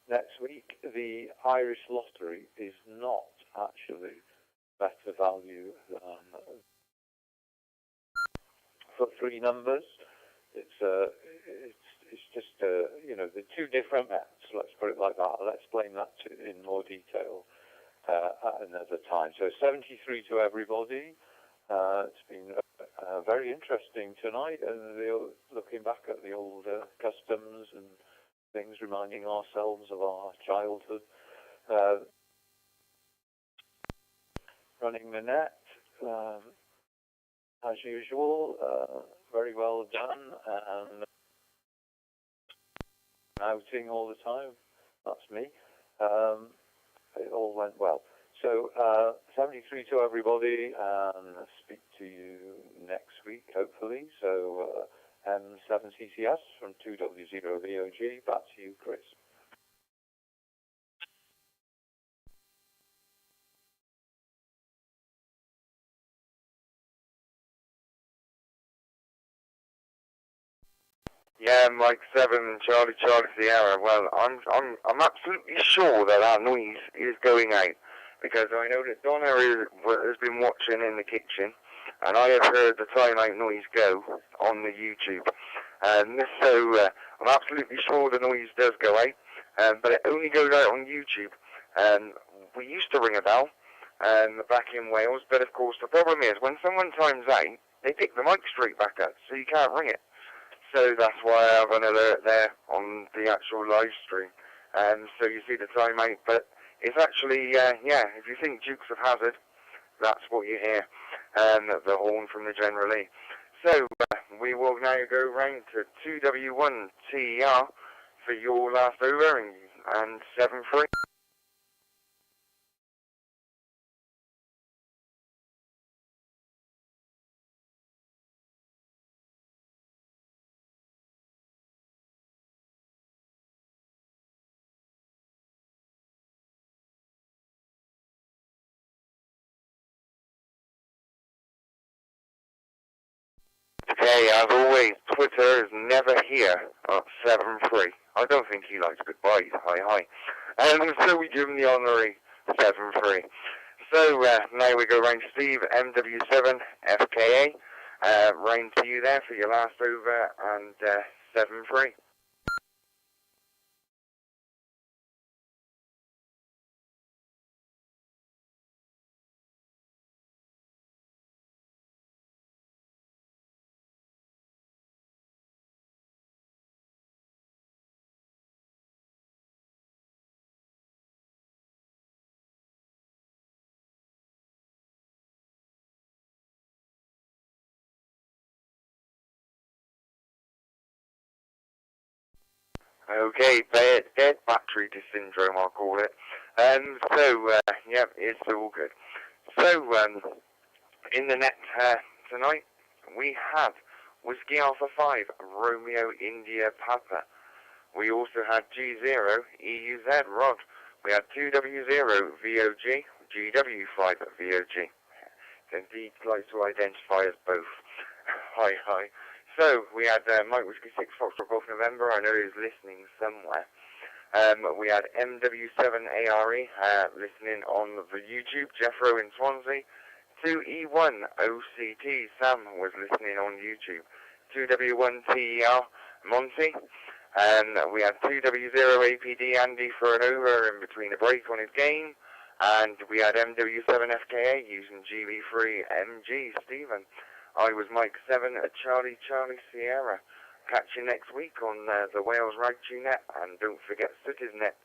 next week. The Irish lottery is not actually better value than for 3 numbers. It's just you know, the 2 different maps. Let's put it like that. I'll explain that in more detail at another time. So 73 to everybody. It's been very interesting tonight, and looking back at the old customs and things, reminding ourselves of our childhood. Running the net, as usual, very well done, and outing all the time. That's me. It all went well. So 73 to everybody, and speak to you next week, hopefully. So M7CCS from 2W0VOG. Back to you, Chris. Yeah, Mike 7 Charlie Sierra. Well, I'm absolutely sure that noise is going out, because I know that Donna has been watching in the kitchen, and I have heard the timeout noise go on the YouTube. So I'm absolutely sure the noise does go out, but it only goes out on YouTube. We used to ring a bell back in Wales, but of course the problem is when someone times out, they pick the mic straight back up, so you can't ring it. So that's why I have an alert there on the actual live stream. So you see the timeout, but it's actually, yeah, if you think Dukes of Hazzard, that's what you hear, the horn from the General Lee. So we will now go round to 2W1TER for your last over and 7-3. Okay, as always, Twitter is never here at 7-3. I don't think he likes goodbyes. Hi. So we give him the honorary 7-3. So now we go round to Steve MW7FKA. Round to you there for your last over and 7-3. Okay, dead battery syndrome, I'll call it. Yeah, it's all good. So, in the net tonight, we have Whiskey Alpha 5, Romeo India Papa. We also had G0, EUZ Rod. We had 2W0VOG, GW5VOG. Indeed, like to identify as both. Hi. So, we had Mike Whiskey 6 Foxtrot Golf November. I know he's listening somewhere. We had MW7ARE listening on the YouTube, Jeffro in Swansea. 2E1OCT, Sam was listening on YouTube. 2W1TER, Monty. We had 2W0APD, Andy for an over in between a break on his game. And we had MW7FKA using GB3MG, Stephen. I was Mike 7 at Charlie Sierra. Catch you next week on the Wales Ragchew Net, and don't forget Sooty's Net's